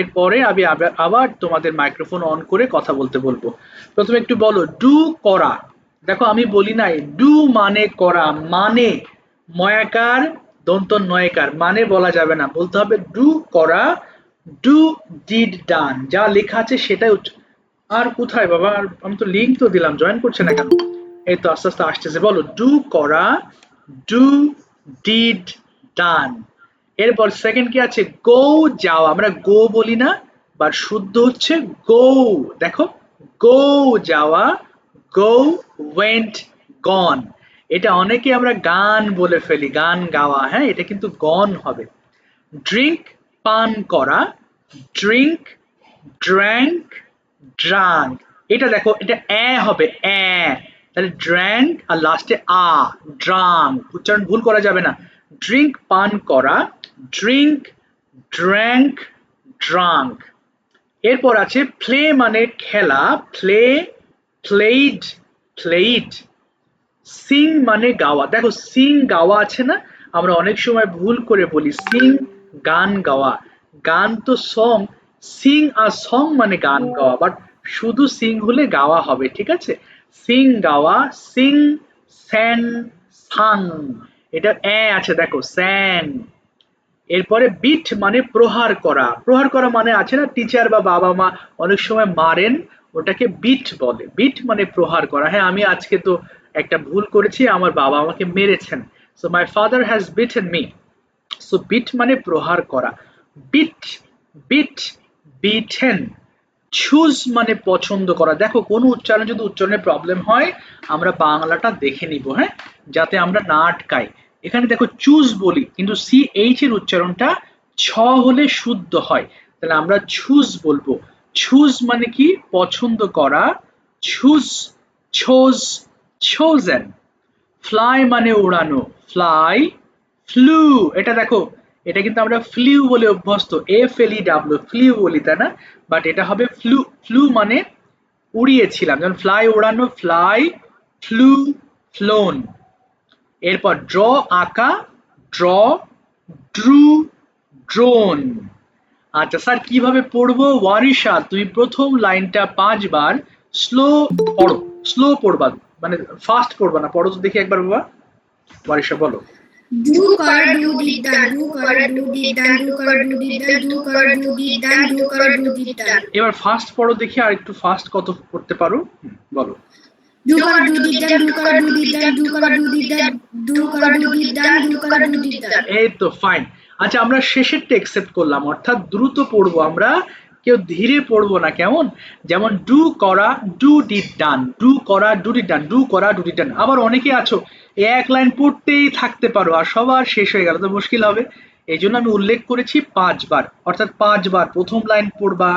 এরপরে আমি আবার তোমাদের মাইক্রোফোন অন করে কথা বলতে বলবো। প্রথমে একটু বলো ডু করা। দেখো আমি বলি নাই ডু মানে করা, মানে ময়াকার দন্ত নয়কার মানে বলা যাবে না, বলতে হবে ডু করা, ডু ডিড ডান, যা লেখা আছে সেটাই আর কোথায় বাবা, আমি তো লিঙ্ক তো দিলাম, জয়েন করছে না কেন? এই তো আস্তে আস্তে আসতেছে, বলো ডু করা, ডু ডিড ডান। এরপর সেকেন্ড কি আছে, গো যাওয়া, আমরা গো বলি না, বাট শুদ্ধ হচ্ছে গো। দেখো গো যাওয়া, গো ওয়েন্ট গন। এটা অনেকে আমরা গান বলে ফেলি, গান গাওয়া, হ্যাঁ এটা কিন্তু গন হবে। ড্রিঙ্ক পান করা, ড্রিঙ্ক ড্র্যাঙ্ক ড্রাঙ্ক। এটা দেখো এটা হবে তাহলে ড্র্যাঙ্ক আর লাস্টে ড্রাঙ্ক, উচ্চারণ ভুল করা যাবে না। ড্রিঙ্ক পান করা, ড্রিঙ্ক ড্র্যাঙ্ক ড্রাঙ্ক। এরপর আছে প্লে মানে খেলা, প্লে প্লেইড প্লেইড। সিং মানে গাওয়া, দেখো সিং গাওয়া আছে না, আমরা অনেক সময় ভুল করে বলি সিং গান গাওয়া, গান তো সং, সিং আর সং মানে গান গাওয়া, বাট শুধু সিং হলে গাওয়া হবে, ঠিক আছে? সিং গাওয়া, সিং স্যাং সাং, এটা আছে দেখো স্যাং। এরপরে বিট মানে প্রহার করা, প্রহার করা মানে আছে না, টিচার বা বাবা মা অনেক সময় মারেন, ওটাকে বিট বলে, বিট মানে প্রহার করা। হ্যাঁ আমি আজকে তো একটা ভুল করেছি, আমার বাবা আমাকে মেরেছেন, so my father has beaten me, so beat মানে প্রহার করা। Bit bit beaten. চুজ মানে পছন্দ করা, দেখো কোনো উচ্চারণ যদি উচ্চারণের প্রবলেম হয় আমরা বাংলাটা দেখে নিব, হ্যাঁ যাতে আমরা না আটকাই। এখানে দেখো চুজ বলি কিন্তু সি এইচ এর উচ্চারণটা ছ হলে শুদ্ধ হয়, তাহলে আমরা চুজ বলবো। চুজ মানে কি পছন্দ করা, চুজ ছোজ chosen। ফ্লাই মানে উড়ানো, ফ্লাই ফ্লু। এটা দেখো এটা কিন্তু আমরা ফ্লিউ বলে অভ্যস্ত, FLEW ফ্লিউ বলি তাই না, বাট এটা হবে ফ্লু। ফ্লু মানে উড়িয়েছিলাম, যেমন ফ্লাই উড়ানো, ফ্লাই ফ্লু ফ্লোন। এরপর ড্র আঁকা, ড্র ড্রু ড্রোন। আচ্ছা স্যার কিভাবে পড়বো? ওয়ারিশা তুমি প্রথম লাইনটা 5 বার স্লো পড়ো, স্লো পড়বা, মানে ফাস্ট পড়বা না, পড়ো তো দেখি একবার বাবা। ওয়ারিশা বলো। ডু করা ডু ডিড ডান, ডু করা ডু ডিড ডান, ডু করা ডু ডিড ডান, ডু করা ডু ডিড ডান, ডু করা ডু ডিড ডান। এবার ফাস্ট পড়ো দেখি, আর একটু ফাস্ট কত পড়তে পারো বলো। ডু করা ডু ডিড ডান, ডু করা ডু ডিড ডান, ডু করা ডু ডিড ডান, ডু করা ডু ডিড ডান, ডু করা ডু ডিড ডান। এই তো ফাইন। আচ্ছা আমরা শেষেরটা একসেপ্ট করলাম, অর্থাৎ দ্রুত পড়বো আমরা, কেউ ধীরে পড়বো না, কেমন? যেমন ডু করা ডু ডিড ডান, ডু করা ডু ডিড ডান, ডু করা ডু ডিড ডান। আবার অনেকে আছো এক লাইন পড়তেই থাকতে পারো আর সবার শেষ হয়ে গেল, তো মুশকিল হবে। এই জন্য আমি উল্লেখ করেছি 5 বার, অর্থাৎ 5 বার প্রথম লাইন পড়বা,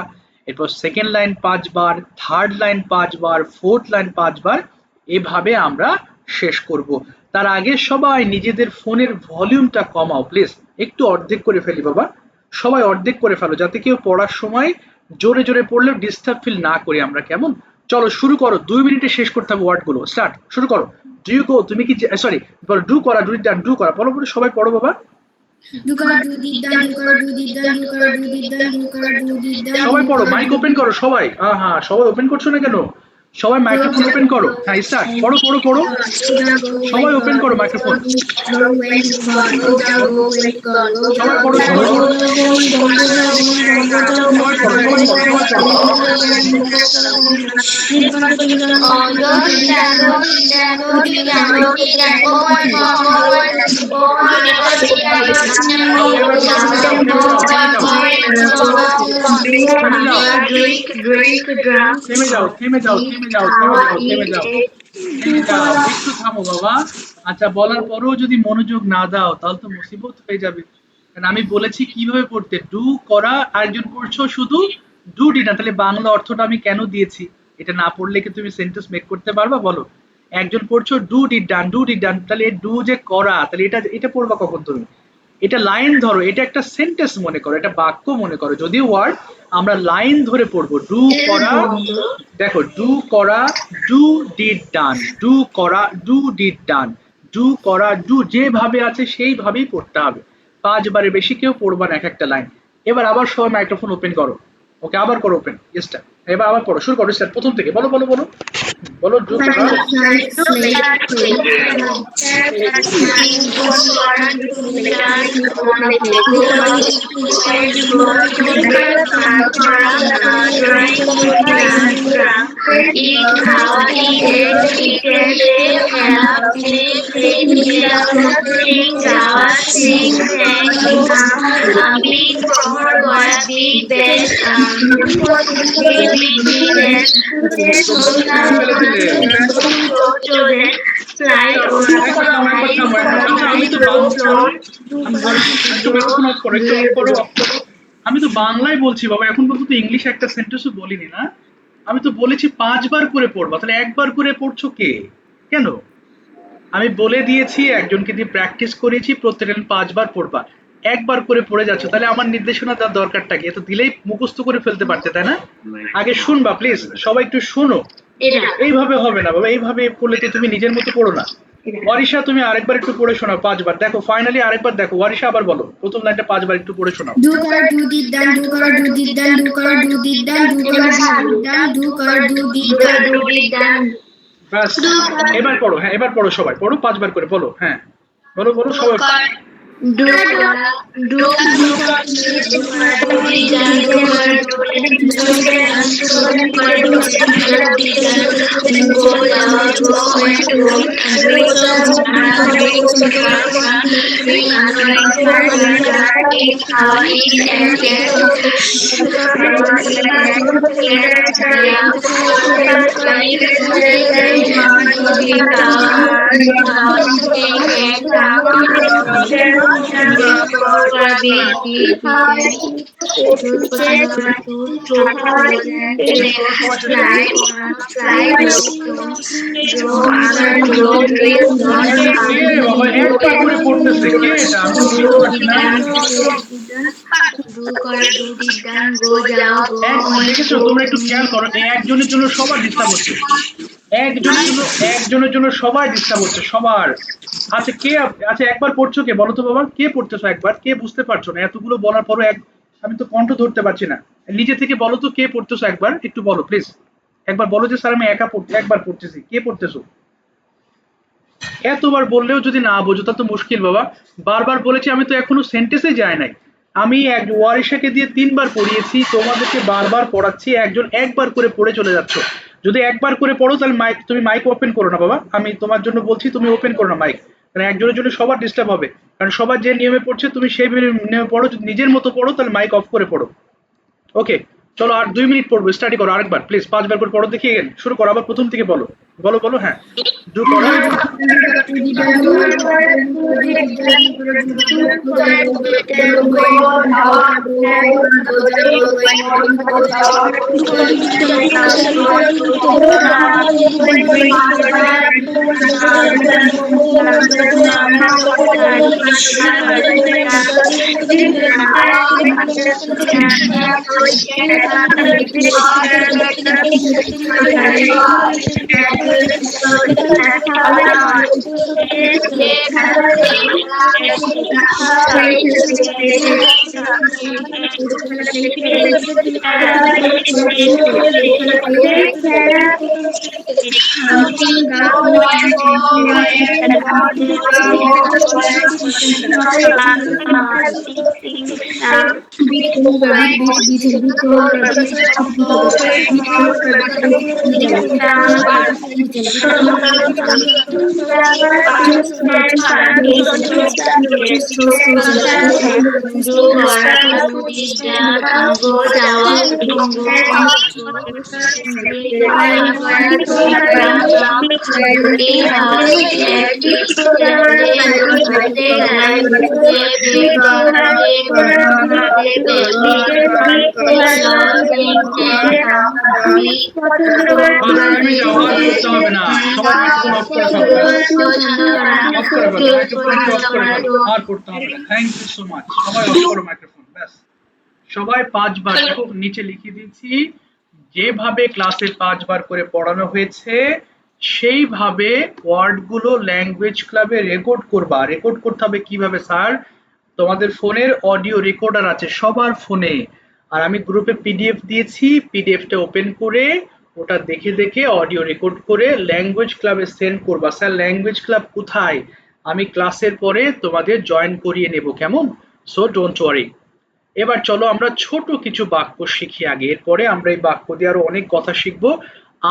এরপর সেকেন্ড লাইন 5 বার, থার্ড লাইন 5 বার, ফোর্থ লাইন 5 বার, এভাবে আমরা শেষ করব। তার আগে সবাই নিজেদের ফোনের ভলিউমটা কমাও প্লিজ, একটু অর্ধেক করে ফেলি বাবা, সবাই অর্ধেক করে ফেলো যাতে কেউ পড়ার সময় জোরে জোরে পড়লেও ডিস্টার্ব ফিল না করি আমরা, কেমন? চলো শুরু করো, 2 মিনিটে শেষ করতে হবে ওয়ার্ডগুলো, স্টার্ট, শুরু করো। ডু ইউ গো, তুমি কি সরি বলো, ডু করা ডু ডান, ডু করা বলো, বলো সবাই পড়ো বাবা। ডু করা ডু ডিড ডান, ডু করা ডু ডিড ডান, ডু করা ডু ডিড ডান, ডু করা ডু ডিড ডান। সবাই পড়ো, মাইক ওপেন করো সবাই। হ্যাঁ সবাই ওপেন করছো না কেন? সবাই মাইক্রোফোন ওপেন করো, হ্যাঁ স্টার্ট, পড়ো পড়ো পড়ো, সবাই ওপেন করো মাইক্রোফোন, সবাই পড়ো সবাই পড়ো, সবাই পড়ো সবাই পড়ো সবাই থেমে যাও থেমে যাও থেমে যাও থেমে যাও থেমে যাও থেমে যাও, একটু থামো বাবা। আচ্ছা বলার পরেও যদি মনোযোগ না দাও তাহলে তো মুসিবত হয়ে যাবে, কারণ আমি বলেছি কিভাবে পড়তে, ডু করা, আরেকজন পড়ছো শুধু ডু ডি না, তাহলে বাংলা অর্থটা আমি কেন দিয়েছি? এটা না পড়লে কি তুমি সেন্টেন্স মেক করতে পারবা বলো? একজন পড়ছো do did done, do did done, তাহলে ডু যে করা, তাহলে এটা এটা পড়বা কখন তুমি? এটা লাইন ধরো, এটা একটা সেন্টেন্স মনে করো, এটা বাক্য মনে করো, যদি ওয়ার্ড আমরা লাইন ধরে পড়বো। ডু করা, দেখো ডু করা ডু ডিড ডান, ডু করা ডু ডিড ডান, ডু করা ডু যেভাবে আছে সেইভাবেই পড়তে হবে, 5 বারের বেশি কেউ পড়বা না এক একটা লাইন। এবার আবার সবাই মাইক্রোফোন ওপেন করো। ওকে, আবার করো ওপেন। ইয়েসটা এবার আবার পড়ো, শুরু করো স্টার্ট প্রথম থেকে। বলো বলো বলো বলো ডু করা। Big for a big bed, big bed, কোথায় ফেলে দিলে? children fly over একবার থামো একবার থামো একবার। আচ্ছা আমি তো আমি একটু মাইক্রোফোন অফ করো, একটু অফ করো অফ করো। আমি তো বাংলায় বলছি বাবা, এখন পর্যন্ত ইংলিশ একটা সেন্টেন্সও বলিনি না। আমি তো বলেছি 5 বার করে পড়বা, তাহলে একবার করে পড়ছো কে? কেন? আমি বলে দিয়েছি একজনকে দিয়ে প্র্যাকটিস করিয়েছি প্রত্যেকদিন 5 বার পড়বা, একবার করে পড়ে যাচ্ছ, তাহলে আমার নির্দেশনা দেওয়ার দরকারটা কি? এত দিলেই মুখস্থ করে ফেলতে পারতে, তাই না? আগে শুনবা প্লিজ, সবাই একটু শোনো। এইভাবে হবে না বাবা, এইভাবে পড়লে তো তুমি নিজের মতো পড়ো না। ওয়ারিশা তুমি আরেকবার একটু পড়ে শোনাও 5 বার, দেখো ফাইনালি আরেকবার দেখো। ওয়ারিশা আবার বলো প্রথম লাইনটা 5 বার একটু পড়ে শোনাও। Do kara do did dan do kara do did dan do kara do did dan do kara do did dan do kara do did dan. ব্যাস, এবার পড়ো। হ্যাঁ এবার পড়ো, সবাই পড়ো 5 বার করে বলো। হ্যাঁ বলো বলো সবাই। do do কে বাবা একবার করে পড়তেছে? কে এটা? আমি তো বুঝতে পারছি না। দেখেছো তোমরা, একটু খেয়াল করো, এই একজনের জন্য সবার ডিস্টার্ব হচ্ছে। একজনের জন্য সবাই ডিস্টার্ব হচ্ছে, সবার। আচ্ছা কে আচ্ছা একবার পড়ছো কে বলো তো বাবা, কে পড়তেছো একবার? কে বুঝতে পারছো না এতগুলো বলার পরও? আমি তো কণ্ঠ ধরতে পারছি না। নিজে থেকে বলো তো কে পড়তেছো, একবার একটু বলো প্লিজ। একবার বলো যে স্যার আমি একা পড়তে একবার পড়তেছি। কে পড়তেছো? এতবার বললেও যদি না বোঝো তা তো মুশকিল বাবা। বারবার বলেছি, আমি তো এখনো সেন্টেন্সে যায় নাই। আমি এক ওয়ারিশাকে দিয়ে 3 বার পড়িয়েছি, তোমাদেরকে বারবার পড়াচ্ছি, একজন একবার করে পড়ে চলে যাচ্ছ। যদি একবার করে পড়ো তাহলে মাইক, তুমি মাইক ওপেন করো না বাবা, আমি তোমার জন্য বলছি তুমি ওপেন করো না মাইক। কারণ একজনের জন্য সবার ডিস্টার্ব হবে। কারণ সবার যে নিয়মে পড়ছে তুমি সেই নিয়মে পড়ো, যদি নিজের মতো পড়ো তাহলে মাইক অফ করে পড়ো। ওকে চলো আর 2 মিনিট পড়বো, স্টাডি করো আরেকবার প্লিজ। 5 বার করে পড়ো দেখি, এগেন শুরু করো আবার প্রথম থেকে বলো। বলো বলো হ্যাঁ ডু করা। তুমি যাও, আর পড়তে হবে না। সবাই মাইক্রোফোন অফ করে ফেলো, অফ করে ফেলো মাইক্রোফোনটা, অফ করে ফেলো, আর পড়তে হবে না। Thank you so much. সবাই অফ করো মাইক্রোফোন, ব্যাস। সবাই 5 বার, দেখো নিচে লিখে দিয়েছি, যেভাবে ক্লাসে 5 বার করে পড়ানো হয়েছে সেইভাবে ওয়ার্ডগুলো ল্যাঙ্গুয়েজ ক্লাবে রেকর্ড করবা। রেকর্ড করতে হবে কিভাবে স্যার? তোমাদের ফোনের অডিও রেকর্ডার আছে সবার ফোনে, আর আমি গ্রুপে পিডিএফ দিয়েছি, পিডিএফটা ওপেন করে ওটা দেখে দেখে অডিও রেকর্ড করে ল্যাঙ্গুয়েজ ক্লাবে সেন্ড করবা। স্যার ল্যাঙ্গুয়েজ ক্লাব কোথায়? আমি ক্লাসের পরে তোমাদের জয়েন করিয়ে নেব, কেমন? So don't worry. এবার চলো আমরা ছোট কিছু বাক্য শিখি আগে, এরপরে আমরা এই বাক্য দিয়ে আরো অনেক কথা শিখবো।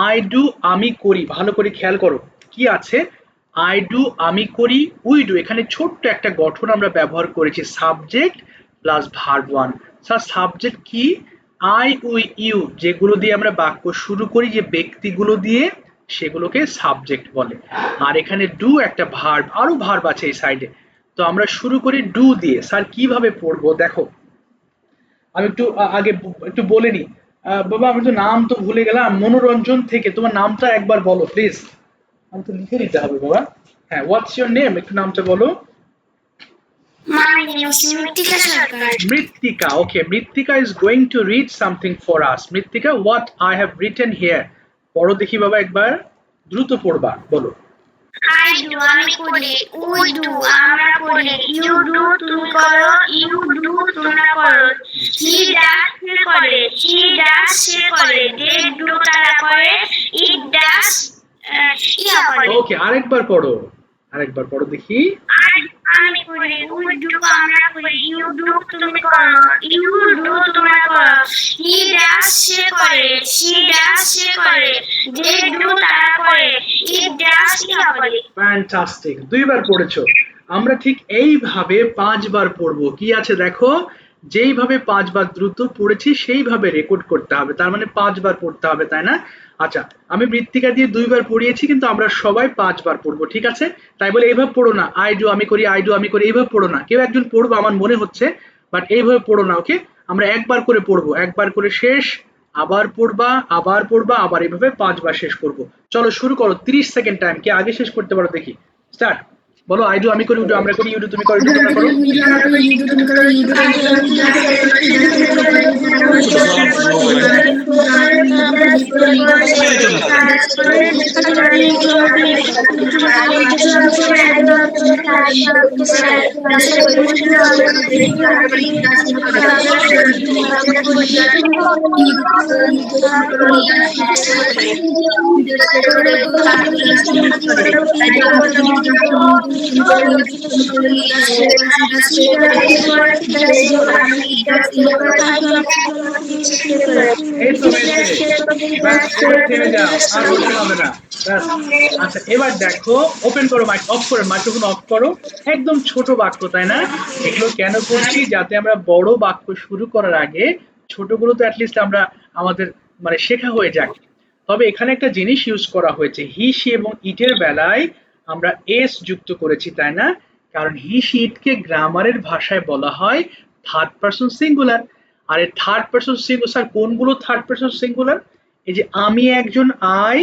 আই ডু আমি করি, ভালো করে খেয়াল করো কি আছে। আই ডু আমি করি, উই ডু, এখানে ছোট্ট একটা গঠন আমরা ব্যবহার করেছি, subject plus verb one. Sir subject কি? আই উই ইউ, যেগুলো দিয়ে আমরা বাক্য শুরু করি, যে ব্যক্তিগুলো দিয়ে, সেগুলোকে সাবজেক্ট বলে। আর এখানে ডু একটা ভার্ব, আরো ভার্ব আছে এই সাইডে। তো আমরা শুরু করি ডু দিয়ে। স্যার কিভাবে পড়বো দেখো, আমি একটু আগে একটু বলে নিই। বাবা আমি তো নাম তো ভুলে গেলাম, মনোরঞ্জন থেকে তোমার নামটা একবার বলো প্লিজ। আমি তো লিখে নিতে হবে বাবা। হ্যাঁ, হোয়াটস ইউর নেম, একটু নামটা বলো। My name is Mritika Sarkar. Mrittika, okay, Mrittika is going to read something for us. Mrittika, what I have written here, পড়ো দেখি বাবা একবার, দ্রুত পড়বা, বলো। I do আমি করি, we do আমরা করি, you do তুমি করো, you do তোমরা করো, he does সে করে, she does সে করে, they do তারা করে, it does ইয়া করে। ওকে, আরেকবার পড়ো, আরেকবার পড়ো দেখি। আমি করি, we do আমরা করি, you do তুমি করো, you do তোমরা করো, he does সে করে, she does সে করে, they do তারা করে, it does ইয়া করে। ফ্যান্টাস্টিক, দুইবার পড়েছো। আমরা ঠিক এইভাবে 5 বার পড়বো। কি আছে দেখো, যেইভাবে 5 বার দ্রুত পড়েছি সেইভাবে রেকর্ড করতে হবে, তার মানে 5 বার পড়তে হবে, তাই না? আচ্ছা, আমি মৃত্তিকা দিয়ে 2 বার পড়িয়েছি, কিন্তু আমরা সবাই 5 বার পড়বো, ঠিক আছে? তাই বলে এইভাবে পড়ো না, আই ডু আমি করি, আই ডু আমি করি, এইভাবে পড়ো না। কেউ একজন পড়বো আমার মনে হচ্ছে, বাট এইভাবে পড়ো না, ওকে? আমরা একবার করে পড়বো, একবার করে শেষ, আবার পড়বা, আবার পড়বা, আবার এইভাবে 5 বার শেষ করবো। চলো শুরু করো, 30 সেকেন্ড টাইম, কে আগে শেষ করতে পারো দেখি। স্টার্ট, বলো। আই ডু আমি করি, উডু আমরা করি, ইউডু তুমি করো, ইউডু তোমরা করো। এই তো হয়েছে, ব্যাস এবার থেমে যাও, আর বলতে হবে না, ব্যাস। আচ্ছা এবার দেখো, ওপেন করো, মাইক অফ করে, মাইক্রোফোন অফ করো। একদম ছোট বাক্য, তাই না? এগুলো কেন করছি? যাতে আমরা বড় বাক্য শুরু করার আগে ছোটগুলো তো অ্যাটলিস্ট আমরা আমাদের মানে শেখা হয়ে যাক। তবে এখানে একটা জিনিস ইউজ করা হয়েছে, হি সি এবং ইটের বেলায় আমরা এস যুক্ত করেছি, তাই না? কারণ হি সি ইটকে গ্রামারের ভাষায় বলা হয় থার্ড পারসন সিঙ্গুলার। আর এই থার্ড পারসন সিঙ্গুলার, স্যার কোনগুলো থার্ড পারসন সিঙ্গুলার? এই যে আমি একজন আই,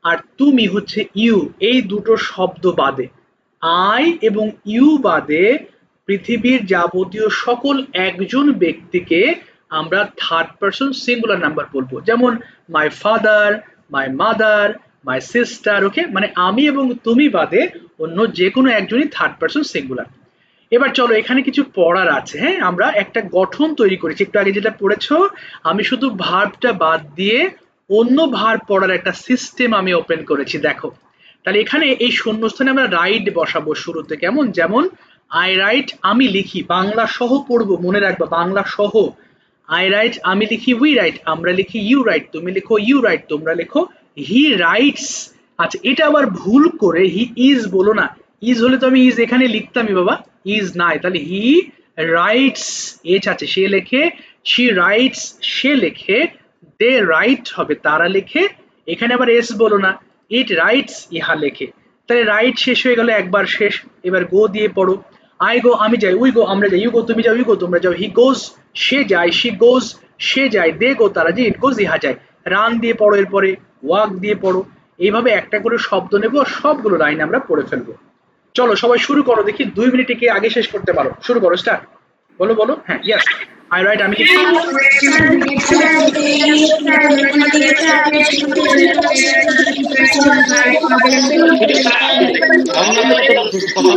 আর তুমি হচ্ছে ইউ, এই দুটো শব্দ বাদে, আই এবং ইউ বাদে পৃথিবীর যাবতীয় সকল একজন ব্যক্তিকে আমরা থার্ড পারসন সিঙ্গুলার নাম্বার বলবো। যেমন my father, my mother, my sister, okay? মানে আমি এবং তুমি বাদে অন্য যে কোনো একজনই থার্ড পারসন সিঙ্গুলার। এবার চলো, এখানে কিছু পড়ার আছে। হ্যাঁ, আমরা একটা গঠন তৈরি করেছি, একটু আগে যেটা পড়েছো। আমি শুধু ভার্বটা বাদ দিয়ে অন্য ভার্ব পড়ার একটা সিস্টেম আমি ওপেন করেছি, দেখো। তাহলে এখানে এই শূন্যস্থানে আমরা রাইট বসাবো শুরুতে, কেমন? যেমন আই রাইট আমি লিখি, বাংলা সহ পড়বো, মনে রাখবা বাংলা সহ। আই রাইট আমি লিখি, উই রাইট আমরা লিখি, ইউ রাইট তুমি লিখো, ইউ রাইট তোমরা লেখো, হি রাইটস। আচ্ছা, এটা আবার ভুল করে হি ইজ বলো না। ইজ হলে তো আমি ইজ এখানে লিখতামই বাবা, ইজ নাই, তাহলে হি রাইটস, এইচ আছে সে লেখে, শি রাইটস সে লেখে, দে রাইট হবে তারা লেখে, এখানে আবার এস বলো না, ইট রাইটস ইহা লেখে। তাহলে রাইট শেষ হয়ে গেল, একবার শেষ। এবার গো দিয়ে পড়ো, আই গো আমি যাই, উই গো আমরা যাই, ইউ গো তুমি যাও, ইউ গো তোমরা যাও, হি গোজ সে যায়, শি গোজ সে যায়, দে গো তারা যায়, ইট গোজ ইহা যায়। রান দিয়ে পড়ো, এরপরে ওয়াক দিয়ে পড়ো। এইভাবে একটা করে শব্দ নেবো, সবগুলো লাইন আমরা পড়ে ফেলবো। চলো সবাই শুরু করো দেখি, 2 মিনিটে কে আগে শেষ করতে পারো, শুরু করো, স্টার্ট, বলো বলো। হ্যাঁ, ইয়েস, আই রাইট আমি লিখি। আরো 1 মিনিট পড়ো,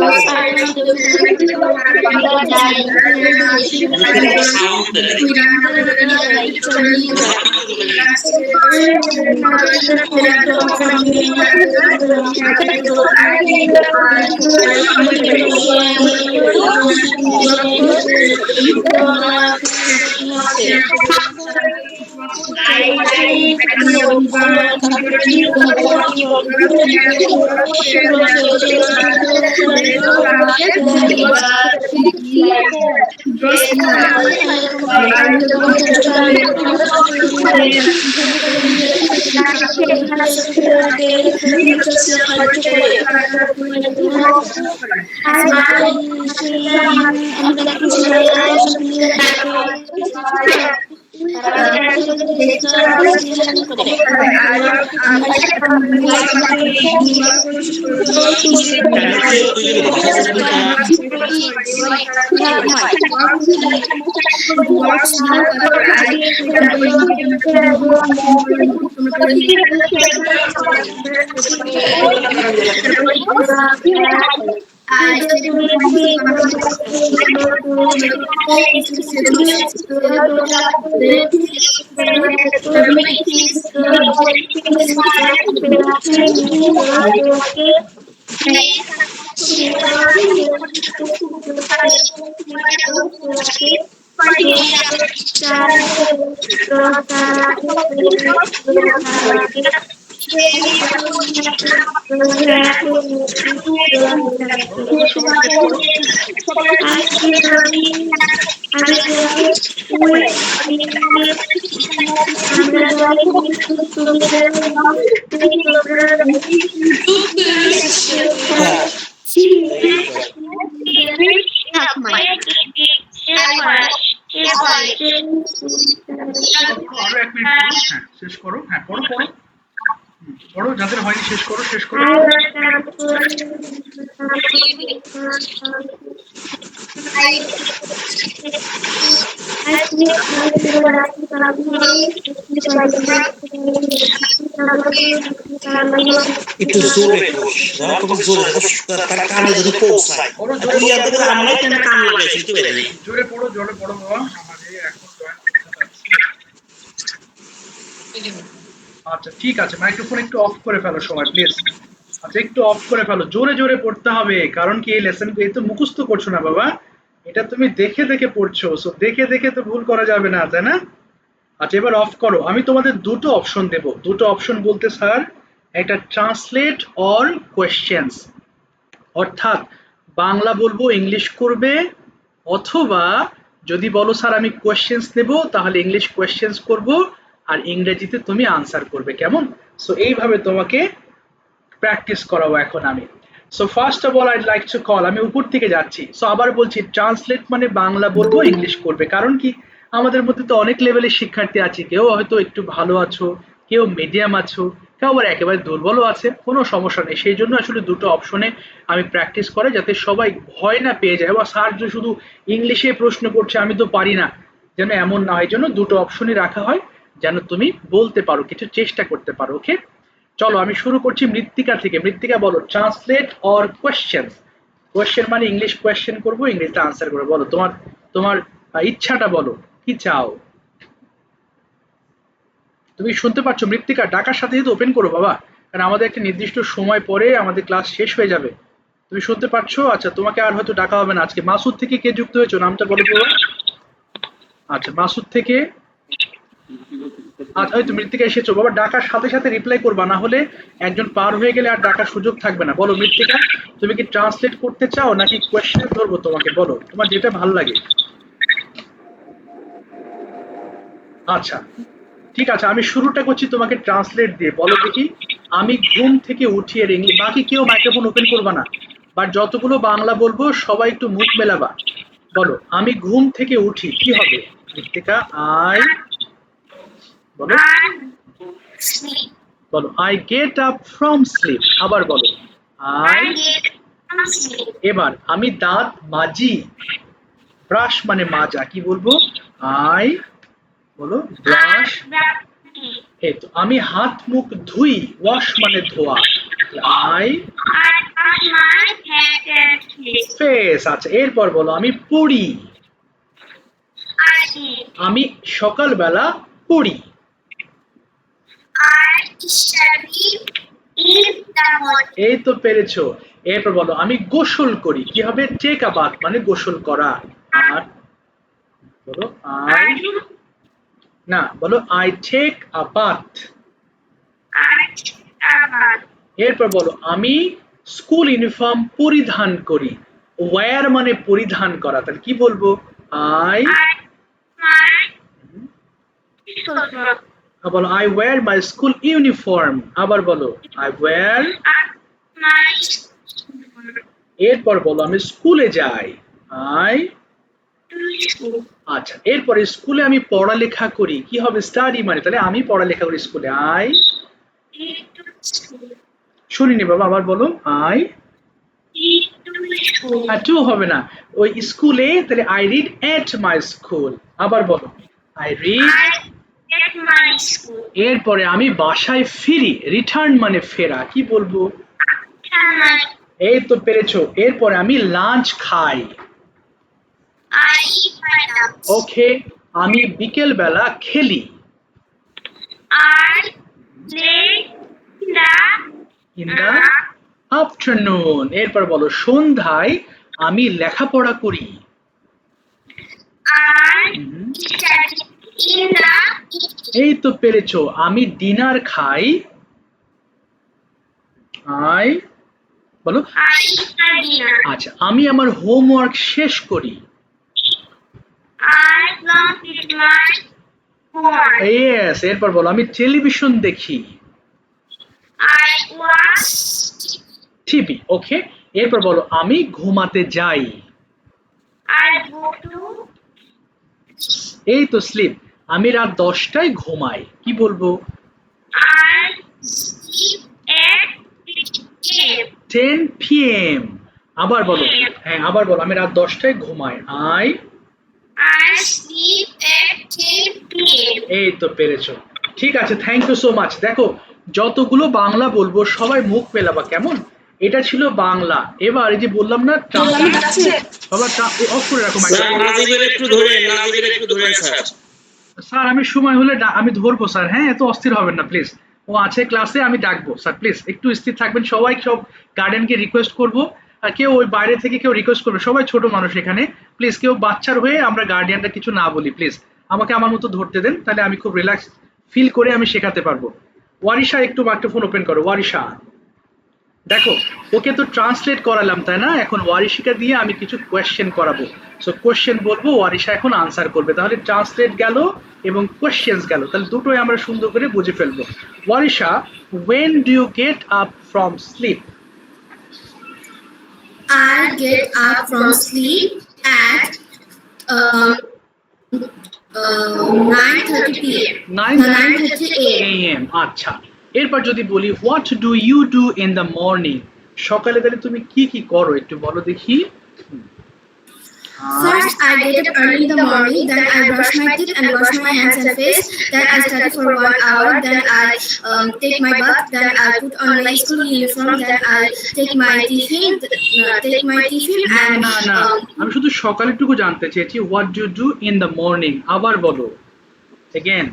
হ্যাঁ শেষ করো, হ্যাঁ পড়ো পড়ো পড়ো, যাদের হয়নি শেষ করো শেষ করো। একটু জোরে পড়ো, তুমি জোরে তার কানে যদি পৌঁছায় ওই আদে আমরা কেন কান লাগাইছি কি বলেন জোরে পড়ো বাবা, আমাদের এখন জয়েন করতে যাচ্ছি। আচ্ছা ঠিক আছে, মাইক্রোফোন একটু অফ করে ফেলো সবাই প্লিজ। আচ্ছা একটু অফ করে ফেলো, জোরে জোরে পড়তে হবে, কারণ কি এই লেসন এই তো মুখস্থ করছো না বাবা, এটা তুমি দেখে দেখে পড়ছো, সো দেখে দেখে তো ভুল করা যাবে না, তাই না? আচ্ছা এবার অফ করো, আমি তোমাদের দুটো অপশন দেব। দুটো অপশন বলতে স্যার, একটা ট্রান্সলেট অর কোয়েশ্চেন্স, অর্থাৎ বাংলা বলবো ইংলিশ করবে, অথবা যদি বলো স্যার আমি কোয়েশ্চেন্স দেব তাহলে ইংলিশ কোয়েশ্চেন্স করব আর ইংরেজিতে তুমি আনসার করবে, কেমন? সো এইভাবে তোমাকে প্র্যাকটিস করাবো এখন আমি। So first of all I'd like to call, আমি উপর থেকে যাচ্ছি, সো আবার বলছি ট্রান্সলেট মানে বাংলা বলবো ইংলিশ করবে, কারণ কি আমাদের মধ্যে তো অনেক লেভেলের শিক্ষার্থী আছে, কেউ হয়তো একটু ভালো আছো, কেউ মিডিয়াম আছো, কেউ আবার একেবারে দুর্বলও আছে, কোনো সমস্যা নেই, সেই জন্য আসলে দুটো অপশনে আমি প্র্যাকটিস করে যাতে সবাই ভয় না পেয়ে যায়, বা স্যার যে শুধু ইংলিশে প্রশ্ন করছে আমি তো পারি না, যেন এমন না হয়, জন্য দুটো অপশনই রাখা হয় যেন তুমি বলতে পারো, কিছু চেষ্টা করতে পারো। ওকে, চলো আমি শুরু করছি মৃত্তিকা থেকে। মৃত্তিকা বলো ট্রান্সলেট অর কোয়েশ্চেন। কোয়েশ্চেন মানে ইংলিশ কোয়েশ্চেন করবো, ইংলিশে আনসার করবো, বলো তোমার তোমার ইচ্ছাটা বলো, কি চাও? তুমি শুনতে পাচ্ছ মৃত্তিকা? ডাকার সাথে সাথে ওপেন করো বাবা, কারণ আমাদের একটা নির্দিষ্ট সময় পরে আমাদের ক্লাস শেষ হয়ে যাবে। তুমি শুনতে পাচ্ছ? আচ্ছা তোমাকে আর হয়তো ডাকা হবে না আজকে। মাসুদ থেকে কে যুক্ত হয়েছো, নামটা বলো তো। আচ্ছা মাসুদ থেকে, আচ্ছা হয়তো মৃত্তিকা এসেছো বাবা, ডাকার সাথে সাথে রিপ্লাই করবা, না হলে একজন পার হয়ে গেলে আর ডাকার সুযোগ থাকবে না। বলো মৃত্তিকা, তুমি কি ট্রান্সলেট করতে চাও নাকি কোয়েশ্চেন ধরবো তোমাকে, বলো তোমার যেটা ভালো লাগে। আচ্ছা ঠিক আছে, আমি শুরুটা করছি তোমাকে ট্রান্সলেট দিয়ে। বলো দেখি, আমি ঘুম থেকে উঠি এর ইংলিশ, বাকি কেউ মাইক্রোফোন ওপেন করবা না, বাট যতগুলো বাংলা বলবো সবাই একটু মুখ মেলাবা। বলো আমি ঘুম থেকে উঠি, কি হবে মৃত্তিকা? আই, বলো বলো I get up from sleep. আবার বলো আই। এবার আমি দাঁত মাজি, ব্রাশ মানে মাজা, কি বলবো? আই, বলো ব্রাশ। এই তো আমি হাত মুখ ধুই, ওয়াশ মানে ধোয়া, I my head and face. Face. আচ্ছা, এরপর বলো আমি পড়ি। I eat. আমি সকালবেলা পড়ি। I study in the morning. এই তো পেরেছো। এরপর বলো আমি গোসল করি। কি হবে? টেক আ বাথ মানে গোসল করা। আর বলো আই, I না বলো I take a bath. take a bath. এরপর বলো আমি স্কুল ইউনিফর্ম পরিধান করি। ওয়্যার মানে পরিধান করা, তাহলে কি বলবো? I, I my school frock. বলো I wear my school uniform. আবার বলো আই ওয়্যার। My এরপর বলো আমি স্কুলে যাই। I, to school. আচ্ছা এরপরে স্কুলে আমি পড়ালেখা করি। কি হবে? স্টাডি মানে, তাহলে আমি পড়ালেখা করি স্কুলে। I, Eat to school. শুনিনি বাবা, আবার বলো আই। Eat to school. আর টু হবে না, ওই স্কুলে, তাহলে I read at my school. আবার বলো I read. I at my school. এরপরে আমি বাসায় ফিরি। রিটার্ন মানে ফেরা। কি বলবো? Can my এই তো পেরেছো। এরপরে আমি লাঞ্চ খাই। I eat my lunch. ওকে, আমি বিকেল বেলা খেলি। I play the in the afternoon. এরপর বলো সন্ধ্যায় আমি লেখাপড়া করি। I study in the evening. এই তো পেরেছো। আমি ডিনার খাই। আই, বলো I eat my dinner. আচ্ছা আমি আমার হোমওয়ার্ক শেষ করি। I complete my homework. Yes. এরপর বলো আমি টেলিভিশন দেখি। I watch TV. ওকে, এরপর বলো আমি ঘুমাতে যাই। I go to এই তো স্লিপ। আমি রাত 10টায় ঘুমাই। কি বলবো? I sleep at 6 a.m. 10 p.m. আবার বলো। হ্যাঁ, আবার বলো আমি রাত 10টায় ঘুমাই। I, I sleep at 10 p.m. এই তো পেরেছো। ঠিক আছে, থ্যাংক ইউ সো মাচ। দেখো যতগুলো বাংলা বলবো সবাই মুখ মেলাবা, কেমন? এটা ছিল বাংলা। এবার এই যে বললাম না বাবা, অফ করে রাখো স্যার মাইক্রোফোন। নাজিবের একটু ধরেন, নাজিবের একটু ধরেন স্যার। স্যার আমি সময় হলে আমি ধরবো স্যার। হ্যাঁ, এত অস্থির হবেন না প্লিজ। ও আছে ক্লাসে, আমি ডাকবো স্যার। প্লিজ একটু স্থির থাকবেন সবাই। সব গার্ডেনকে রিকোয়েস্ট করবো। আর কেউ ওই বাইরে থেকে কেউ রিকোয়েস্ট করবে, সবাই ছোট মানুষ এখানে। প্লিজ কেউ বাচ্চার হয়ে আমরা গার্ডিয়ানরা কিছু না বলি প্লিজ। আমাকে আমার মতো ধরতে দেন, তাহলে আমি খুব রিল্যাক্স ফিল করে আমি শেখাতে পারবো। ওয়ারিশা একটু মাইক্রোফোন ওপেন করো। ওয়ারিশা, দেখো ওকে তো ট্রান্সলেট করালাম তাই না, এখন ওয়ারিশিকা দিয়ে আমি কিছু কোয়েশ্চেন করাবো। সো কোয়েশ্চেন বলবো, ওয়ারিশা এখন আনসার করবে। তাহলে ট্রান্সলেট গেল এবং কোয়েশ্চেন্স গেল, তাহলে দুটোই আমরা সুন্দর করে বুঝে ফেলবো। ওয়ারিশা, when do you get up from sleep? I get up from sleep at 9:30 p.m. 9:30 a.m. a.m. আচ্ছা, এরপর যদি বলি what do you do in the morning? সকালে তাহলে তুমি কি কি করো একটু বলো দেখি। First, I get up early in the morning, then I brush my teeth and wash my hands and face, then I study for 1 hour, then I take my bath, then I put on my school uniform, then I take my tiffin and না না, আমি শুধু সকালেরটুকু জানতে চেয়েছি what do you do in the morning। আবার বলো again।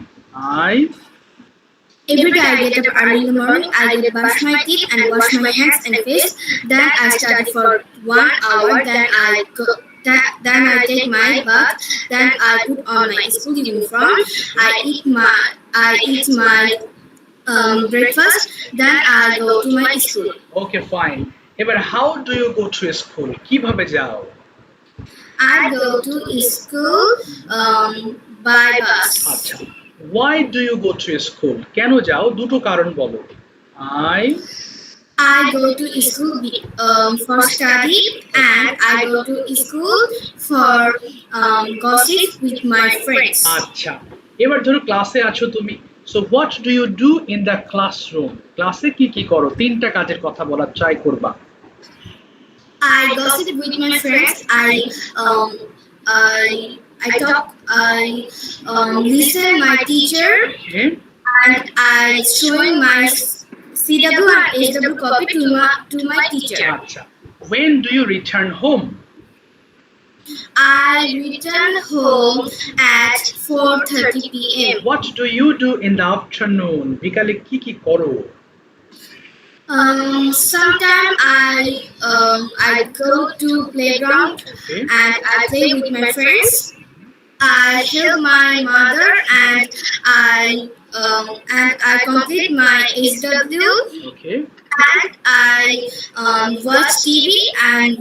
every day I get up early in the morning, I brush my teeth and wash my hands and face, then I study for 1 hour, then I take my bath, then I put on my school uniform, I eat my breakfast, then I go to my school. Okay fine. এবার how do you go to school? কিভাবে যাও? I go to school by bus. আচ্ছা, why do you go to school? কেন যাও? দুটো কারণ বলো। I go to school for study, and I go to school for gossip with my friends. আচ্ছা, এবার ধরো ক্লাসে আছো তুমি। So what do you do in the classroom? ক্লাসে কি কি করো? তিনটা কাজের কথা বলার ট্রাই করবা। I gossip with my friends. I talk. I listen my teacher, Okay? and I showing my CW and SW copy to my teacher. আচ্ছা, when do you return home? I return home at 4:30 p.m. What do you do in the afternoon? বিকালে কি করো? Sometimes I go to playground Okay. and I play with my friends. I help my mother and I complete my SW Okay. and I watch TV and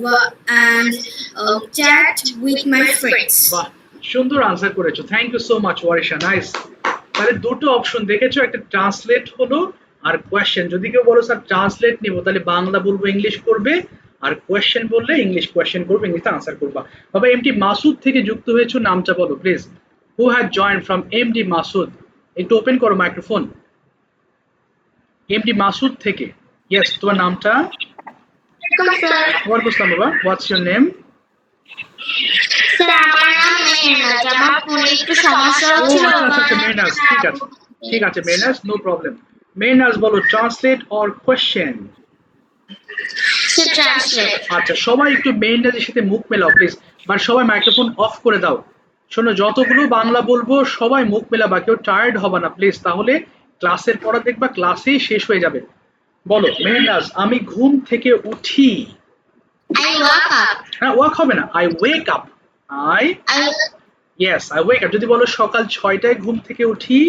chat with my friends. বাহ, সুন্দর answer করেছো। Thank you so much Warisha, nice. তাহলে দুটো option দেখেছো, একটা translate হলো আর question. যদি কেউ বলো স্যার ট্রান্সলেট নিব, তাহলে বাংলা বলবো, ইংলিশ করবে, আর কোয়েশ্চেন বললে ইংলিশ কোয়েশ্চেন করবে, ইংলিশে আনসার করবা। বাবা এমডি মাসুদ থেকে যুক্ত হয়েছো, নামটা বলো please. Who has joined from MD Masud? একটু ওপেন করো মাইক্রোফোন। এমডি মাসুদ থেকে, ইয়েস, তোমার নামটা? ওয়ালাইকুম আসসালাম বাবা, হোয়াটস ইউর নেম? স্যার আমার নাম মেহনাজ, আমার ফোনে একটু সমস্যা ও হচ্ছিল। আচ্ছা, মেহনাজ, ঠিক আছে মেহনাজ, নো প্রবলেম। মেহনাজ বলো translate or question? Say translate. আচ্ছা, সবাই একটু মেহনাজের সাথে মুখ মেলাও প্লিজ, বা সবাই মাইক্রোফোন অফ করে দাও। শোনো, যতগুলো বাংলা বলবো সবাই মুখ মেলাবা, কেউ টায়ার্ড হবে না প্লিজ, তাহলে ক্লাসের পড়া দেখবা ক্লাসেই শেষ হয়ে যাবে। বলো মেহনাজ, আমি ঘুম থেকে উঠি। I woke up. হ্যাঁ, ওয়াক হবে না, I wake up. I yes, I wake up. যদি বলো সকাল 6টায় ঘুম থেকে উঠি।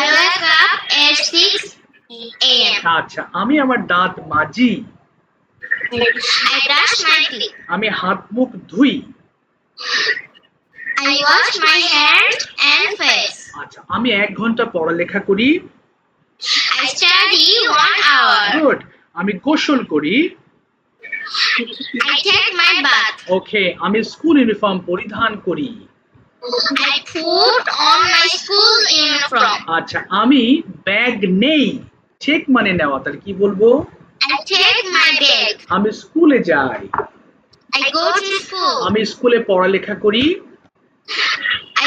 I wake up at 6 a.m. আচ্ছা, আমি আমার দাঁত মাজি। I brush my teeth. আমি হাত মুখ ধুই। I wash my hands and face. আচ্ছা, আমি 1 ঘন্টা পড়ালেখা করি। I study 1 hour. গুড। আমি গোসল করি। I take my bath. ওকে। আমি স্কুল ইউনিফর্ম পরিধান করি। I put on my school uniform. আচ্ছা, আমি ব্যাগ নেই। চেক মানে নেওয়া, তাহলে কি বলবো? I take my bag. আমি স্কুলে যাই। I go to school. আমি স্কুলে পড়ালেখা করি।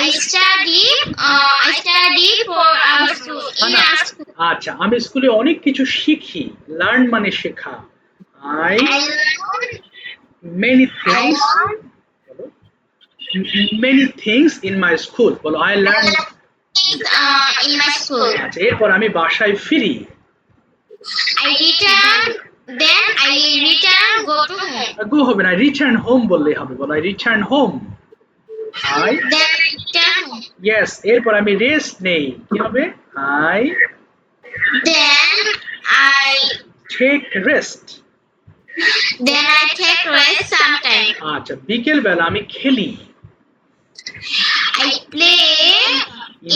I study for our school. In our school. আচ্ছা, আমি স্কুলে অনেক কিছু শিখি। লার্ন মানে শেখা। I I learn. Many I things learn many things in my school. বলো I learn. things in my school. আচ্ছা, এরপর আমি বাসায় ফিরি। I return. Then I return. Go to home. গো হবে না, রিটার্ন হোম বললেই হবে। বলো I return home. I Then I return home. Yes. এরপর আমি রেস্ট নেই, কি হবে? I Then I take rest. take rest sometime. আচ্ছা, বিকেল বেলা আমি খেলি। I play